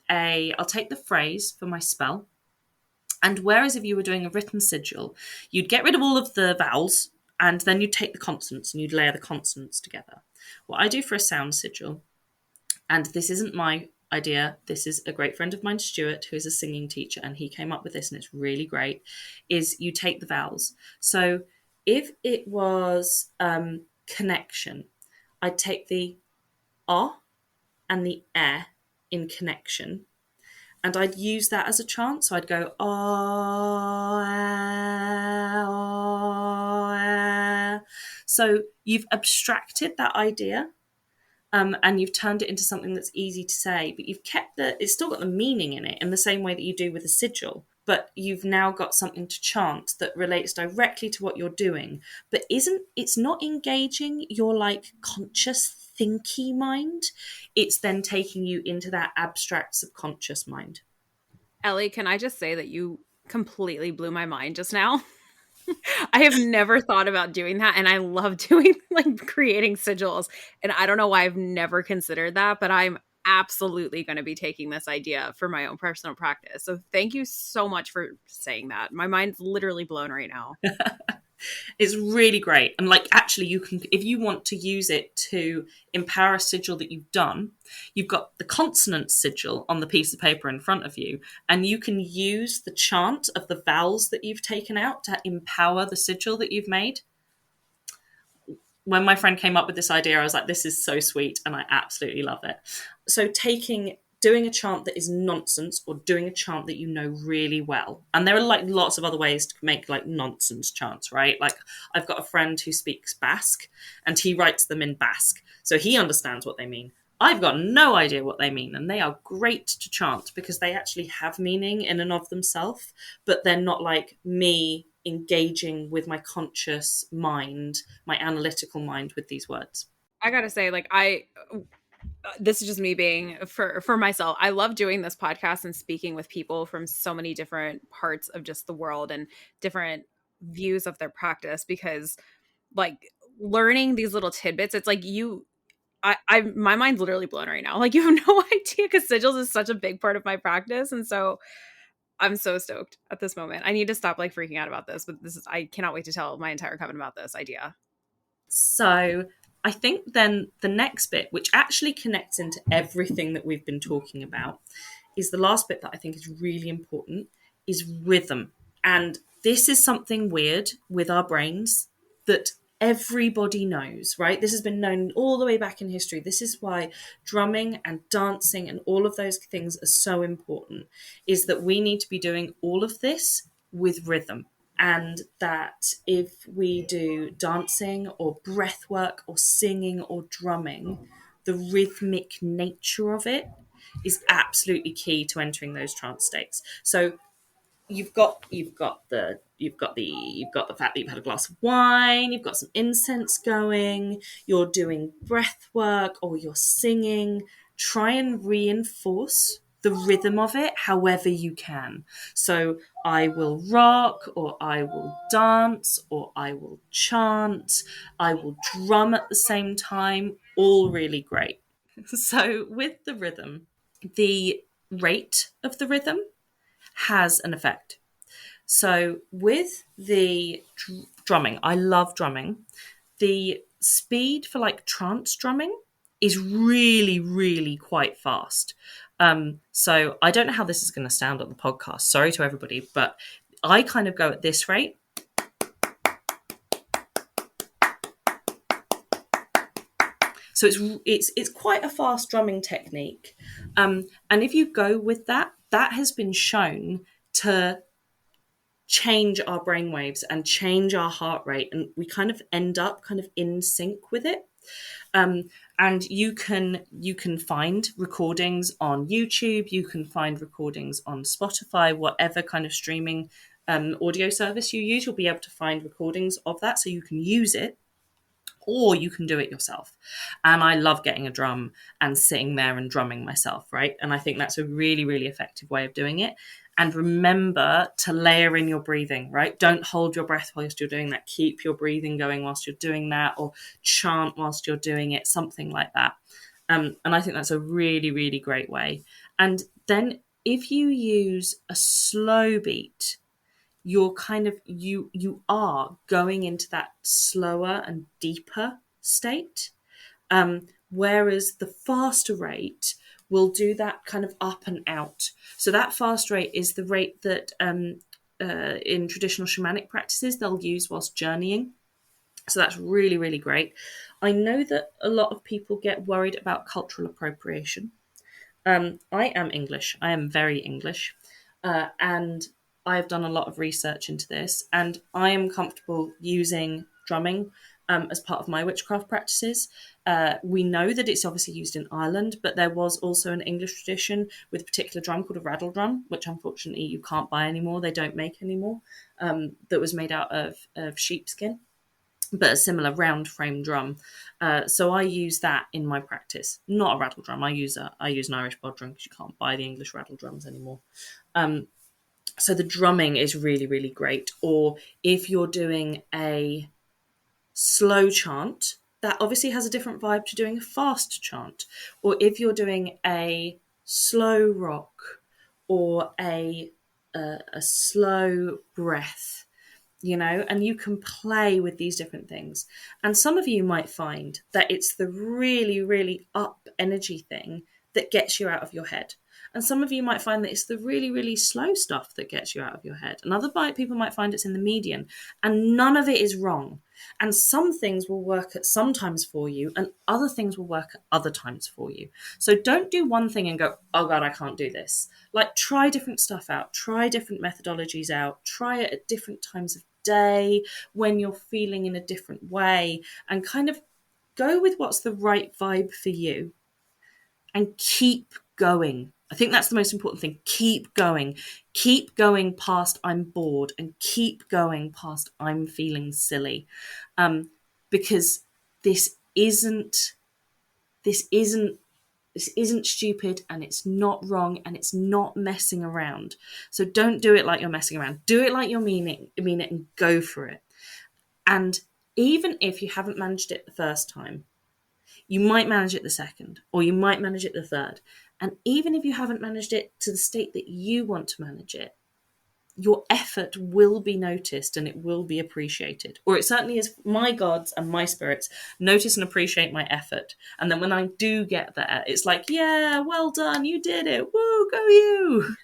the phrase for my spell. And whereas if you were doing a written sigil, you'd get rid of all of the vowels and then you'd take the consonants and you'd layer the consonants together. What I do for a sound sigil, and this isn't my idea, this is a great friend of mine, Stuart, who is a singing teacher, and he came up with this and it's really great, is you take the vowels. So if it was connection, I'd take the ah and the eh in connection, and I'd use that as a chant. So I'd go, oh, oh. So you've abstracted that idea, and you've turned it into something that's easy to say, but you've it's still got the meaning in it in the same way that you do with a sigil. But you've now got something to chant that relates directly to what you're doing, but it's not engaging your like conscious thinky mind. It's then taking you into that abstract subconscious mind. Ellie, can I just say that you completely blew my mind just now? I have never thought about doing that, and I love doing like creating sigils. And I don't know why I've never considered that, but I'm absolutely going to be taking this idea for my own personal practice. So thank you so much for saying that. My mind's literally blown right now. It's really great. And like, actually, you can, if you want to use it to empower a sigil that you've done, you've got the consonant sigil on the piece of paper in front of you, and you can use the chant of the vowels that you've taken out to empower the sigil that you've made. When my friend came up with this idea, I was like, this is so sweet, and I absolutely love it. So doing a chant that is nonsense, or doing a chant that you know really well. And there are like lots of other ways to make like nonsense chants, right? Like, I've got a friend who speaks Basque, and he writes them in Basque, so he understands what they mean. I've got no idea what they mean, and they are great to chant because they actually have meaning in and of themselves, but they're not like me engaging with my conscious mind, my analytical mind, with these words. I gotta say, like, this is just me being for myself. I love doing this podcast and speaking with people from so many different parts of just the world and different views of their practice, because like learning these little tidbits, it's like my mind's literally blown right now. Like, you have no idea, because sigils is such a big part of my practice. And so I'm so stoked at this moment. I need to stop like freaking out about this, but I cannot wait to tell my entire coven about this idea. So I think then the next bit, which actually connects into everything that we've been talking about, is the last bit that I think is really important, is rhythm. And this is something weird with our brains that everybody knows, right? This has been known all the way back in history. This is why drumming and dancing and all of those things are so important, is that we need to be doing all of this with rhythm. And that if we do dancing or breath work or singing or drumming, the rhythmic nature of it is absolutely key to entering those trance states. So you've got the fact that you've had a glass of wine, you've got some incense going, you're doing breath work or you're singing. Try and reinforce the rhythm of it however you can. So I will rock, or I will dance, or I will chant, I will drum at the same time, all really great. So with the rhythm, the rate of the rhythm has an effect. So with the drumming, I love drumming. The speed for like trance drumming is really, really quite fast. So I don't know how this is going to sound on the podcast. Sorry to everybody, but I kind of go at this rate. So it's quite a fast drumming technique. And if you go with that, that has been shown to change our brainwaves and change our heart rate, and we kind of end up kind of in sync with it. And you can find recordings on YouTube, you can find recordings on Spotify, whatever kind of streaming audio service you use, you'll be able to find recordings of that, so you can use it, or you can do it yourself. And I love getting a drum and sitting there and drumming myself, right? And I think that's a really, really effective way of doing it. And remember to layer in your breathing, right? Don't hold your breath whilst you're doing that. Keep your breathing going whilst you're doing that, or chant whilst you're doing it, something like that. And I think that's a really, really great way. And then if you use a slow beat, you're kind of you are going into that slower and deeper state, whereas the faster rate will do that kind of up and out. So that fast rate is the rate that in traditional shamanic practices they'll use whilst journeying. So that's really, really great. I know that a lot of people get worried about cultural appropriation. I am English. I am very English. And I've done a lot of research into this, and I am comfortable using drumming as part of my witchcraft practices. We know that it's obviously used in Ireland, but there was also an English tradition with a particular drum called a rattle drum, which unfortunately you can't buy anymore. They don't make anymore. That was made out of sheepskin, but a similar round frame drum. So I use that in my practice. Not a rattle drum. I use an Irish bod drum because you can't buy the English rattle drums anymore. So the drumming is really, really great. Or if you're doing a slow chant, that obviously has a different vibe to doing a fast chant. Or if you're doing a slow rock or a slow breath, and you can play with these different things. And some of you might find that it's the really, really up energy thing that gets you out of your head. And some of you might find that it's the really, really slow stuff that gets you out of your head. And other people might find it's in the median. And none of it is wrong. And some things will work at some times for you, and other things will work at other times for you. So don't do one thing and go, oh God, I can't do this. Like, try different stuff out, try different methodologies out, try it at different times of day when you're feeling in a different way, and kind of go with what's the right vibe for you and keep going. I think that's the most important thing. Keep going. Keep going past I'm bored, and keep going past I'm feeling silly. Because this isn't this isn't this isn't stupid, and it's not wrong, and it's not messing around. So don't do it like you're messing around. Do it like you're mean it, and go for it. And even if you haven't managed it the first time, you might manage it the second, or you might manage it the third. And even if you haven't managed it to the state that you want to manage it, your effort will be noticed and it will be appreciated. Or it certainly is. My gods and my spirits notice and appreciate my effort. And then when I do get there, it's like, yeah, well done, you did it. Woo, go you.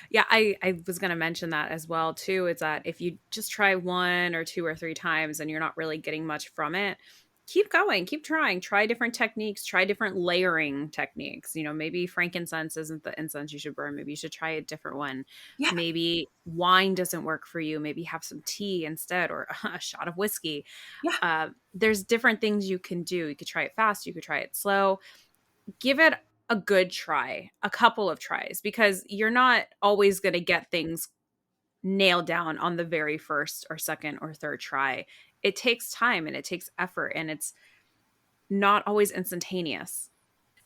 Yeah, I was going to mention that as well too. Is that if you just try one or two or three times and you're not really getting much from it, keep going, keep trying, try different techniques, try different layering techniques. Maybe frankincense isn't the incense you should burn. Maybe you should try a different one. Yeah, Maybe wine doesn't work for you. Maybe have some tea instead, or a shot of whiskey. yeah. There's different things you can do. You could try it fast, you could try it slow. Give it a good try, a couple of tries, because you're not always going to get things nailed down on the very first or second or third try. It takes time and it takes effort, and it's not always instantaneous.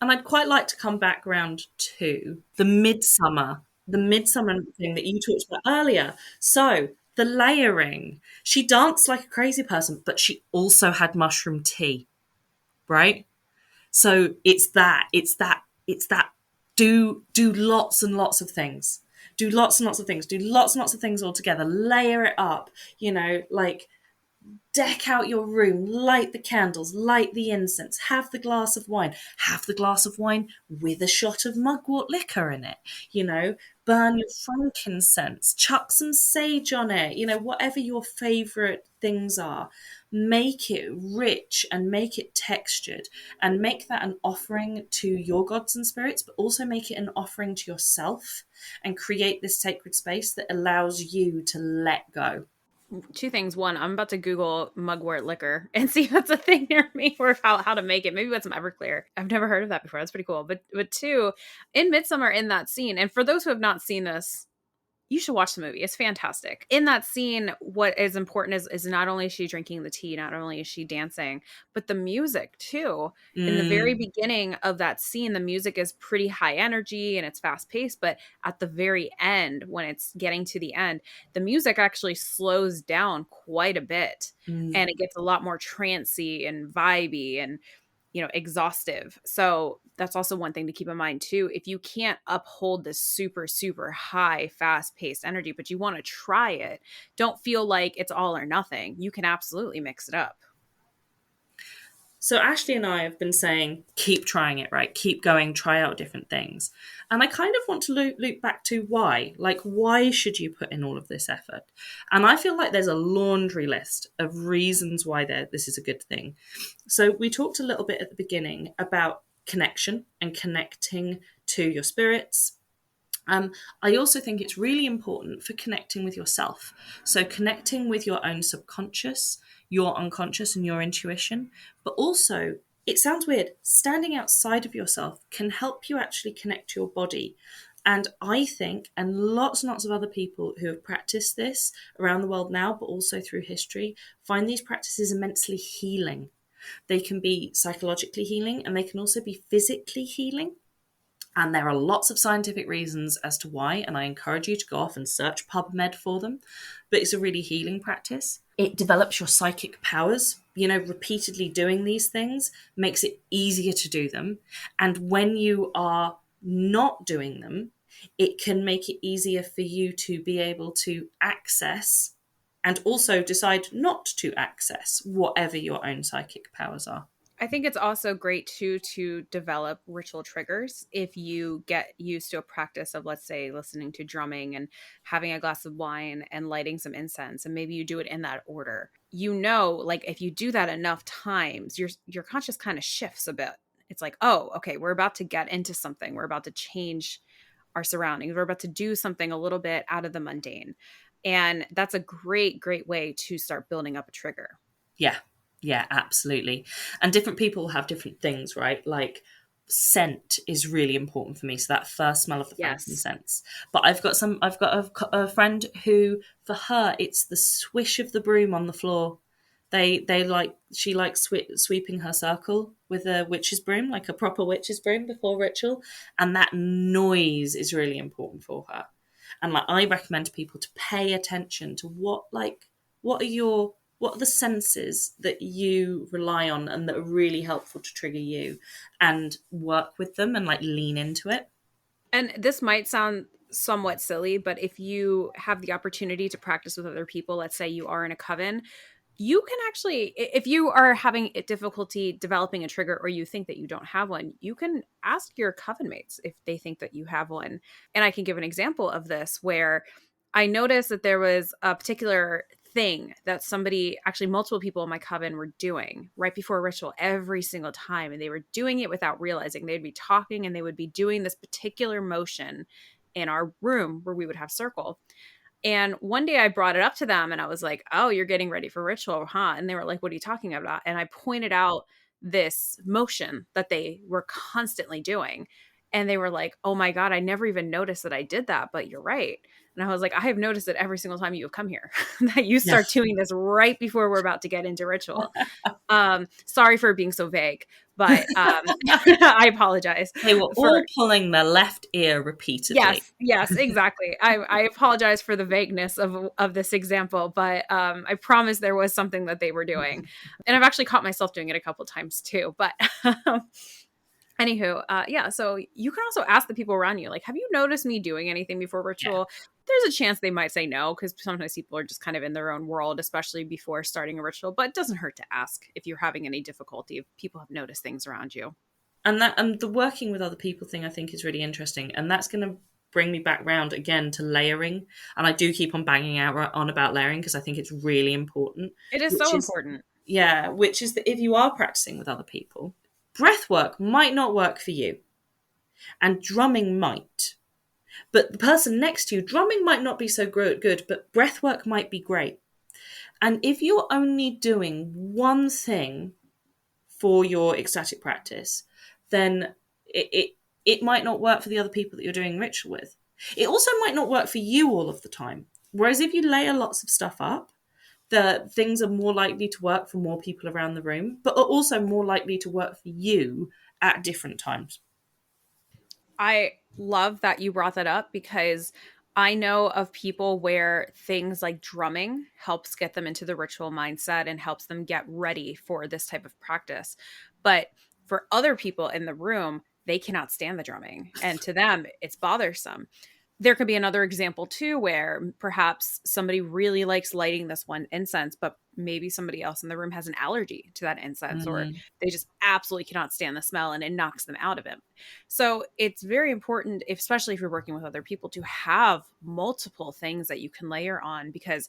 And I'd quite like to come back around to the midsummer thing that you talked about earlier. So the layering. She danced like a crazy person, but she also had mushroom tea, right? So it's that do lots and lots of things. Do lots and lots of things. Do lots and lots of things all together. Layer it up, like deck out your room, light the candles, light the incense, have the glass of wine, with a shot of mugwort liquor in it, burn your frankincense, chuck some sage on it, whatever your favorite things are. Make it rich and make it textured, and make that an offering to your gods and spirits, but also make it an offering to yourself, and create this sacred space that allows you to let go. Two things. One, I'm about to Google mugwort liquor and see if that's a thing near me, or how to make it. Maybe with some Everclear. I've never heard of that before. That's pretty cool. But two, in Midsummer, in that scene, and for those who have not seen this, you should watch the movie. It's fantastic. In that scene, what is important is not only is she drinking the tea, not only is she dancing, but the music too. In the very Mm, beginning of that scene, the music is pretty high energy and it's fast paced. But at the very end, when it's getting to the end, the music actually slows down quite a bit, mm. and it gets a lot more trancy and vibey and exhaustive. So that's also one thing to keep in mind too. If you can't uphold this super, super high, fast paced energy, but you want to try it, don't feel like it's all or nothing. You can absolutely mix it up. So Ashley and I have been saying, keep trying it, right? Keep going, try out different things. And I kind of want to loop back to why. Like, why should you put in all of this effort? And I feel like there's a laundry list of reasons why this is a good thing. So we talked a little bit at the beginning about connection and connecting to your spirits. I also think it's really important for connecting with yourself. So, connecting with your own subconscious, your unconscious, and your intuition. But also, it sounds weird, standing outside of yourself can help you actually connect to your body. And I think, and lots and lots of other people who have practiced this around the world now, but also through history, find these practices immensely healing. They can be psychologically healing, and they can also be physically healing. And there are lots of scientific reasons as to why, and I encourage you to go off and search PubMed for them. But it's a really healing practice. It develops your psychic powers. Repeatedly doing these things makes it easier to do them. And when you are not doing them, it can make it easier for you to be able to access and also decide not to access whatever your own psychic powers are. I think it's also great too to develop ritual triggers if you get used to a practice of, let's say, listening to drumming and having a glass of wine and lighting some incense, and maybe you do it in that order. You know, like if you do that enough times, your conscious kind of shifts a bit. It's like, oh, okay, we're about to get into something. We're about to change our surroundings. We're about to do something a little bit out of the mundane. And that's a great, great way to start building up a trigger. Yeah, yeah, absolutely. And different people have different things, right? Like scent is really important for me. So that first smell of the Yes. frankincense. But I've got a friend who, for her, it's the swish of the broom on the floor. They like, she likes sweeping her circle with a witch's broom, like a proper witch's broom before ritual, and that noise is really important for her. And like, I recommend to people to pay attention to what are your what are the senses that you rely on and that are really helpful to trigger you, and work with them and like lean into it. And this might sound somewhat silly, but if you have the opportunity to practice with other people, let's say you are in a coven, you can actually, if you are having difficulty developing a trigger or you think that you don't have one, you can ask your coven mates if they think that you have one. And I can give an example of this where I noticed that there was a particular thing that somebody, actually multiple people in my coven, were doing right before a ritual every single time. And they were doing it without realizing. They'd be talking and they would be doing this particular motion in our room where we would have circle. And one day I brought it up to them and I was like, oh, you're getting ready for ritual, huh? And they were like, what are you talking about? And I pointed out this motion that they were constantly doing. And they were like, oh my God, I never even noticed that I did that, but you're right. And I was like, I have noticed it every single time you have come here, that you Yeah. start doing this right before we're about to get into ritual. Sorry for being so vague, but I apologize They were for. all pulling their left ear repeatedly. Yes, yes, exactly. I apologize for the vagueness of this example, but I promise there was something that they were doing, and I've actually caught myself doing it a couple times too. But anywho, yeah. So you can also ask the people around you, like, have you noticed me doing anything before Yeah. ritual? There's a chance they might say no because sometimes people are just kind of in their own world, especially before starting a ritual. But it doesn't hurt to ask if you're having any difficulty, if people have noticed things around you. And the working with other people thing I think is really interesting, and that's going to bring me back round again to layering. And I do keep on banging out on about layering because I think it's really important, It is which so is, important. yeah, which is that if you are practicing with other people, breath work might not work for you, and drumming might. But the person next to you, drumming might not be so good, but breath work might be great. And if you're only doing one thing for your ecstatic practice, then it might not work for the other people that you're doing ritual with. It also might not work for you all of the time. Whereas if you layer lots of stuff up, the things are more likely to work for more people around the room, but are also more likely to work for you at different times. I love that you brought that up because I know of people where things like drumming helps get them into the ritual mindset and helps them get ready for this type of practice. But for other people in the room, they cannot stand the drumming. And to them, it's bothersome. There could be another example too, where perhaps somebody really likes lighting this one incense, but maybe somebody else in the room has an allergy to that incense, or Mm, they just absolutely cannot stand the smell and it knocks them out of it. So it's very important, especially if you're working with other people, to have multiple things that you can layer on, because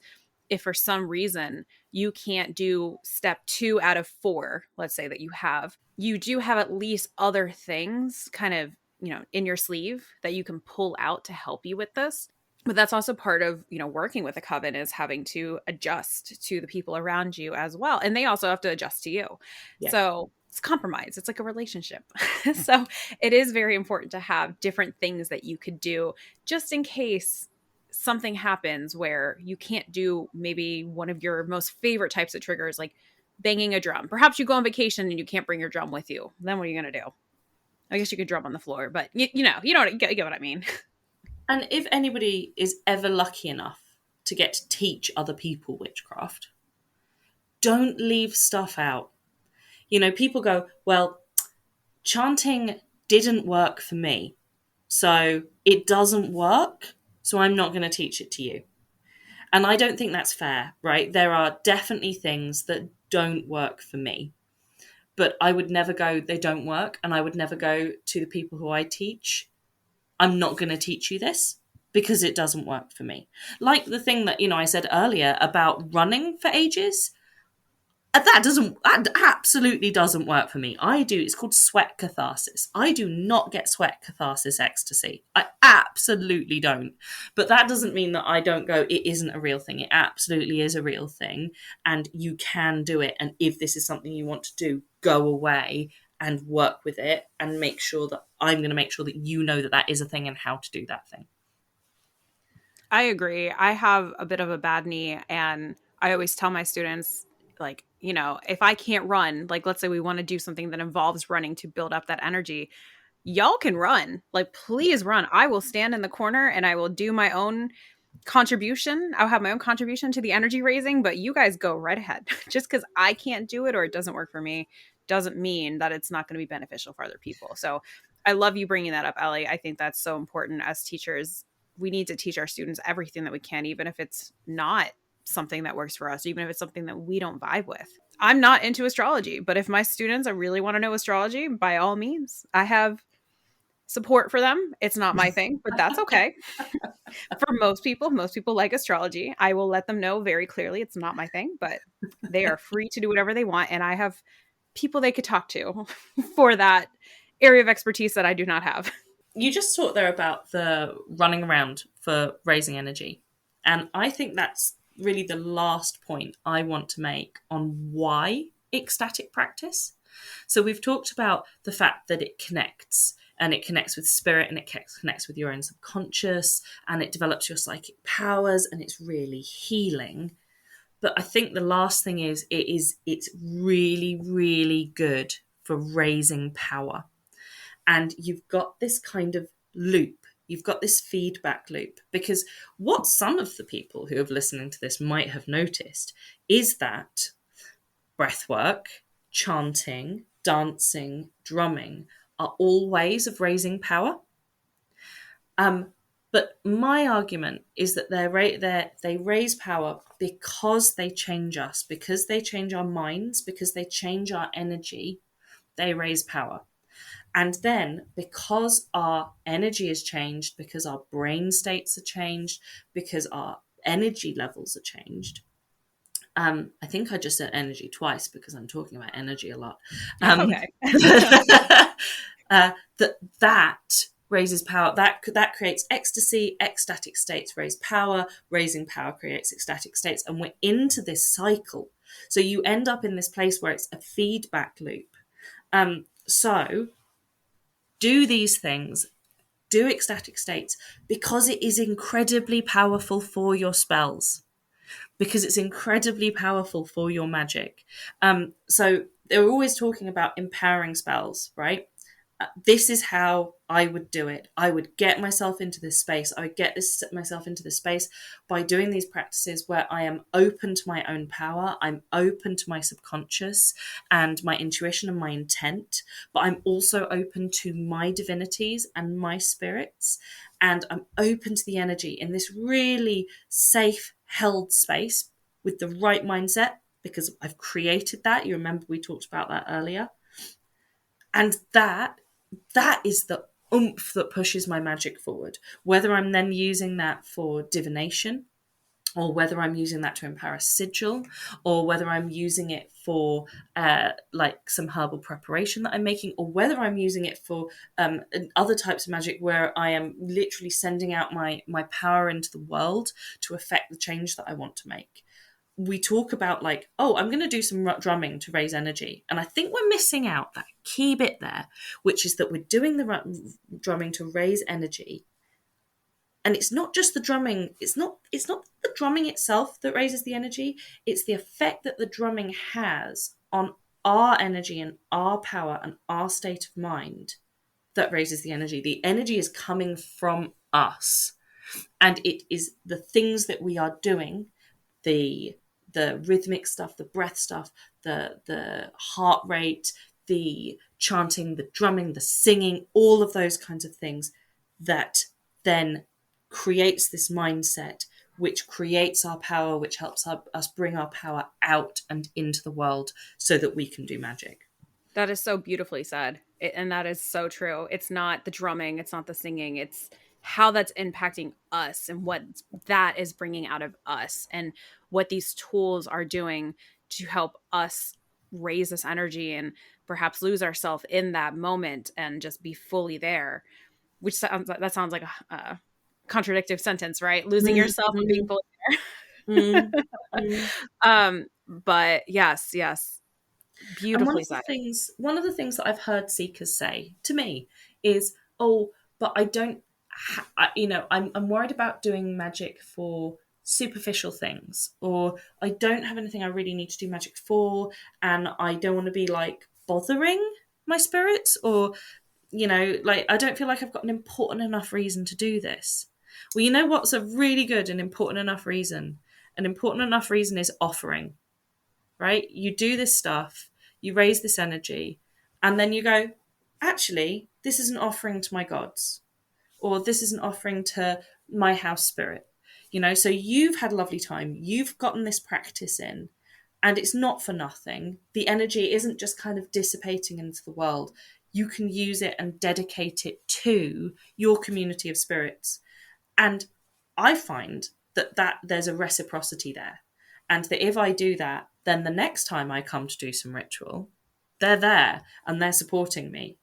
if for some reason you can't do step 2 out of 4, let's say that you do have at least other things kind of, in your sleeve that you can pull out to help you with this. But that's also part of, working with a coven, is having to adjust to the people around you as well. And they also have to adjust to you. yeah. So it's compromise. It's like a relationship. So it is very important to have different things that you could do just in case something happens where you can't do maybe one of your most favorite types of triggers, like banging a drum. Perhaps you go on vacation and you can't bring your drum with you. Then what are you going to do? I guess you could drum on the floor, but you get what I mean. And if anybody is ever lucky enough to get to teach other people witchcraft, don't leave stuff out. People go, well, chanting didn't work for me, so it doesn't work, so I'm not going to teach it to you. And I don't think that's fair, right? There are definitely things that don't work for me, but I would never go, they don't work. And I would never go to the people who I teach, I'm not going to teach you this because it doesn't work for me. Like the thing that, I said earlier about running for ages, that absolutely doesn't work for me. It's called sweat catharsis. I do not get sweat catharsis ecstasy. I absolutely don't. But that doesn't mean that I don't go, it isn't a real thing. It absolutely is a real thing. And you can do it. And if this is something you want to do, go away and work with it and make sure that I'm going to make sure that you know that that is a thing and how to do that thing. I agree. I have a bit of a bad knee, and I always tell my students, like, if I can't run, like, let's say we want to do something that involves running to build up that energy, y'all can run. Like, please run. I will stand in the corner and I will do my own contribution. I'll have my own contribution to the energy raising, but you guys go right ahead. Just because I can't do it or it doesn't work for me doesn't mean that it's not going to be beneficial for other people. So I love you bringing that up, Ellie. I think that's so important as teachers. We need to teach our students everything that we can, even if it's not something that works for us, even if it's something that we don't vibe with. I'm not into astrology, but if my students really want to know astrology, by all means, I have support for them. It's not my thing, but that's okay. For most people like astrology. I will let them know very clearly it's not my thing, but they are free to do whatever they want. And I have people they could talk to for that area of expertise that I do not have. You just talked there about the running around for raising energy. And I think that's really the last point I want to make on why ecstatic practice. So we've talked about the fact that it connects, and it connects with spirit, and it connects with your own subconscious, and it develops your psychic powers, and it's really healing. But I think the last thing is it's really, really good for raising power. And you've got this kind of loop. You've got this feedback loop, because what some of the people who are listening to this might have noticed is that breathwork, chanting, dancing, drumming are all ways of raising power. But my argument is that they raise power because they change us, because they change our minds, because they change our energy. They raise power. And then because our energy is changed, because our brain states are changed, because our energy levels are changed. I think I just said energy twice because I'm talking about energy a lot. Okay. That raises power. That creates ecstasy. Ecstatic states raise power. Raising power creates ecstatic states. And we're into this cycle. So you end up in this place where it's a feedback loop. So do these things, do ecstatic states, because it is incredibly powerful for your spells, because it's incredibly powerful for your magic. So they're always talking about empowering spells, right? This is how I would do it. I would get myself into this space. I would get myself into this space by doing these practices where I am open to my own power. I'm open to my subconscious and my intuition and my intent, but I'm also open to my divinities and my spirits. And I'm open to the energy in this really safe, held space with the right mindset, because I've created that. You remember we talked about that earlier. And that is the oomph that pushes my magic forward. Whether I'm then using that for divination, or whether I'm using that to empower a sigil, or whether I'm using it for like some herbal preparation that I'm making, or whether I'm using it for other types of magic where I am literally sending out my power into the world to affect the change that I want to make. We talk about like, oh, I'm going to do some drumming to raise energy. And I think we're missing out that key bit there, which is that we're doing the drumming to raise energy. And it's not just the drumming. It's not the drumming itself that raises the energy. It's the effect that the drumming has on our energy and our power and our state of mind that raises the energy. The energy is coming from us. And it is the things that we are doing, the rhythmic stuff, the breath stuff, the heart rate, the chanting, the drumming, the singing, all of those kinds of things that then creates this mindset which creates our power, which helps us bring our power out and into the world so that we can do magic. That is so beautifully said. And that is so true. It's not the drumming, it's not the singing, it's how that's impacting us and what that is bringing out of us and what these tools are doing to help us raise this energy and perhaps lose ourselves in that moment and just be fully there, which sounds like a contradictive sentence, right? Losing Mm, yourself and being mm, fully mm, there. mm. But yes, And beautifully said. one of the things that I've heard seekers say to me is, "Oh, but I don't, I'm worried about doing magic for superficial things, or I don't have anything I really need to do magic for, and I don't want to be like bothering my spirits, or like I don't feel like I've got an important enough reason to do this." Well, you know what's a really good and important enough reason? An important enough reason is offering, right? You do this stuff, you raise this energy, and then you go, actually, this is an offering to my gods, or this is an offering to my house spirit. So you've had a lovely time, you've gotten this practice in, and it's not for nothing. The energy isn't just kind of dissipating into the world. You can use it and dedicate it to your community of spirits. And I find that there's a reciprocity there. And that if I do that, then the next time I come to do some ritual, they're there and they're supporting me.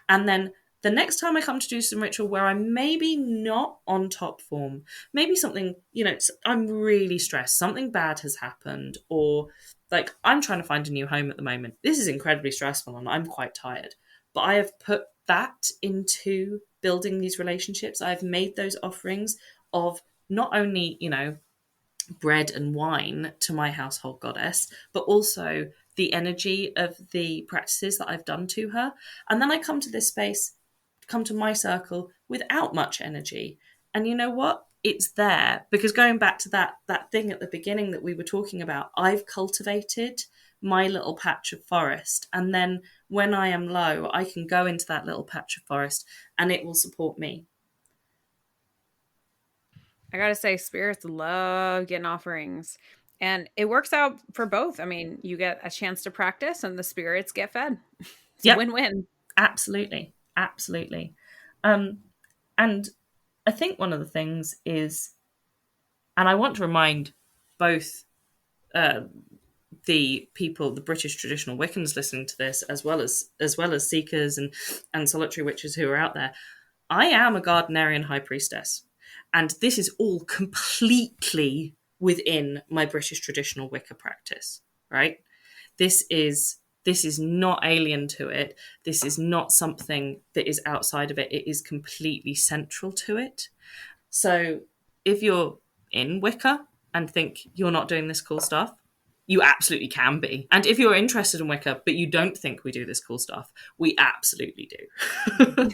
And then the next time I come to do some ritual where I'm maybe not on top form, maybe something, I'm really stressed, something bad has happened, or like I'm trying to find a new home at the moment. This is incredibly stressful and I'm quite tired. But I have put that into building these relationships. I've made those offerings of not only, bread and wine to my household goddess, but also the energy of the practices that I've done to her. And then I come to this space, come to my circle without much energy. And you know what? It's there because going back to that thing at the beginning that we were talking about, I've cultivated my little patch of forest. And then when I am low, I can go into that little patch of forest and it will support me. I gotta say, spirits love getting offerings. And it works out for both. I mean, you get a chance to practice and the spirits get fed. It's a Yep, win-win. absolutely. Absolutely. Um, and I think one of the things is, and I want to remind both uh, the people, the British traditional Wiccans listening to this, as well as seekers and solitary witches who are out there. I am a Gardnerian high priestess, and this is all completely within my British traditional Wicca practice. Right? This is not alien to it. This is not something that is outside of it. It is completely central to it. So if you're in Wicca and think you're not doing this cool stuff, you absolutely can be. And if you're interested in Wicca, but you don't think we do this cool stuff, we absolutely do.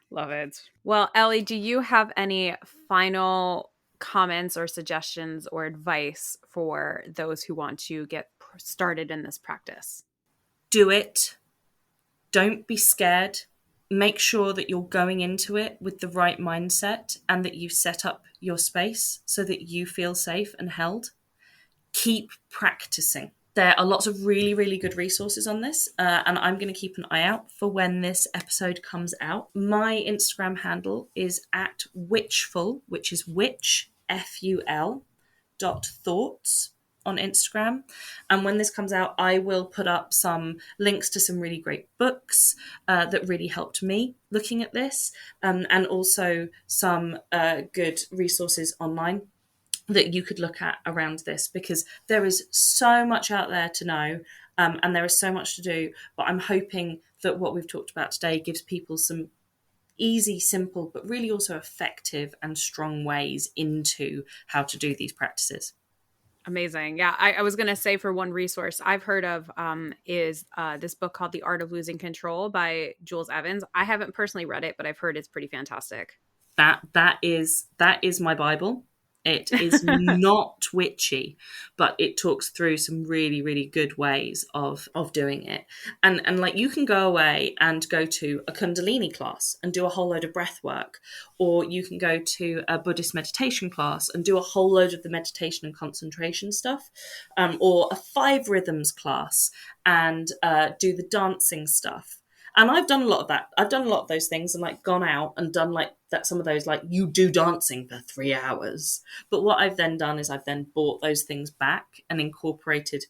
Love it. Well, Ellie, do you have any final comments or suggestions or advice for those who want to get started in this practice? Do it. Don't be scared. Make sure that you're going into it with the right mindset and that you've set up your space so that you feel safe and held. Keep practicing. There are lots of really, really good resources on this, and I'm going to keep an eye out for when this episode comes out. My Instagram handle is at witchful, which is witch, Ful, .thoughts on Instagram. And when this comes out, I will put up some links to some really great books that really helped me looking at this, and also some good resources online that you could look at around this, because there is so much out there to know, and there is so much to do. But I'm hoping that what we've talked about today gives people some easy, simple, but really also effective and strong ways into how to do these practices. Amazing. Yeah, I was going to say for one resource I've heard of is this book called The Art of Losing Control by Jules Evans. I haven't personally read it, but I've heard it's pretty fantastic. That is my Bible. It is not witchy, but it talks through some really, really good ways of doing it. And like, you can go away and go to a Kundalini class and do a whole load of breath work, or you can go to a Buddhist meditation class and do a whole load of the meditation and concentration stuff, or a 5 rhythms class and do the dancing stuff. And I've done a lot of that. I've done a lot of those things and like gone out and done like that, some of those, like, you do dancing for 3 hours. But what I've then done is I've then brought those things back and incorporated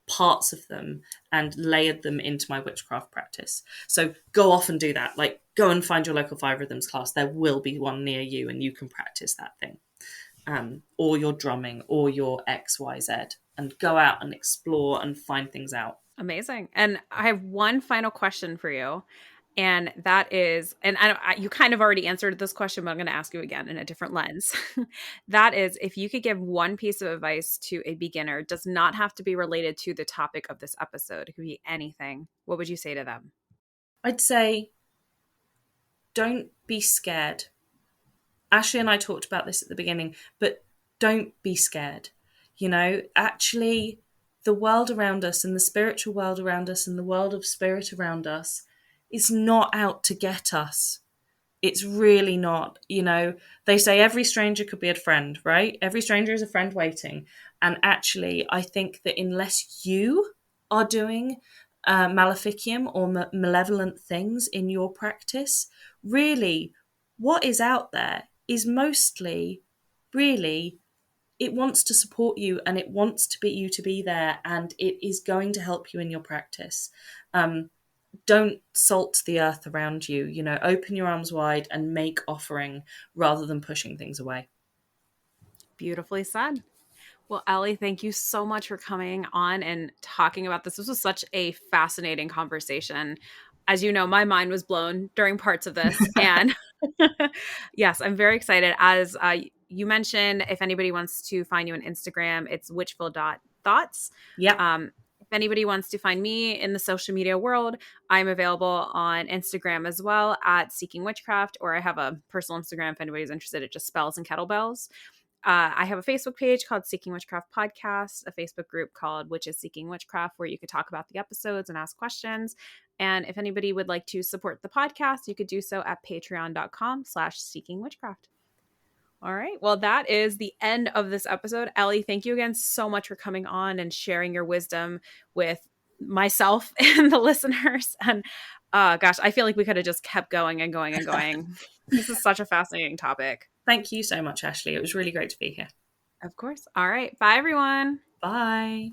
parts of them and layered them into my witchcraft practice. So go off and do that. Like, go and find your local 5 rhythms class. There will be one near you and you can practice that thing. Or your drumming or your XYZ, and go out and explore and find things out. Amazing. And I have one final question for you. And that is, and you kind of already answered this question, but I'm going to ask you again in a different lens. That is, if you could give one piece of advice to a beginner, does not have to be related to the topic of this episode, it could be anything, what would you say to them? I'd say, don't be scared. Ashley and I talked about this at the beginning, but don't be scared. You know, actually, the world around us and the spiritual world around us and the world of spirit around us is not out to get us. It's really not. You know, they say every stranger could be a friend, right? Every stranger is a friend waiting. And actually, I think that unless you are doing maleficium or malevolent things in your practice, really, what is out there is mostly, really, it wants to support you and it wants to be you to be there, and it is going to help you in your practice. Don't salt the earth around you. You know, open your arms wide and make offering rather than pushing things away. Beautifully said. Well, Ellie, thank you so much for coming on and talking about this. This was such a fascinating conversation. As you know, my mind was blown during parts of this. And yes, I'm very excited. As you mentioned, if anybody wants to find you on Instagram, it's witchful.thoughts. Yep. If anybody wants to find me in the social media world, I'm available on Instagram as well at Seeking Witchcraft, or I have a personal Instagram if anybody's interested. It just spells and kettlebells. I have a Facebook page called Seeking Witchcraft Podcast, a Facebook group called Witches Seeking Witchcraft, where you could talk about the episodes and ask questions. And if anybody would like to support the podcast, you could do so at patreon.com/seeking witchcraft. All right. Well, that is the end of this episode. Ellie, thank you again so much for coming on and sharing your wisdom with myself and the listeners. And gosh, I feel like we could have just kept going and going and going. This is such a fascinating topic. Thank you so much, Ashley. It was really great to be here. Of course. All right. Bye, everyone. Bye.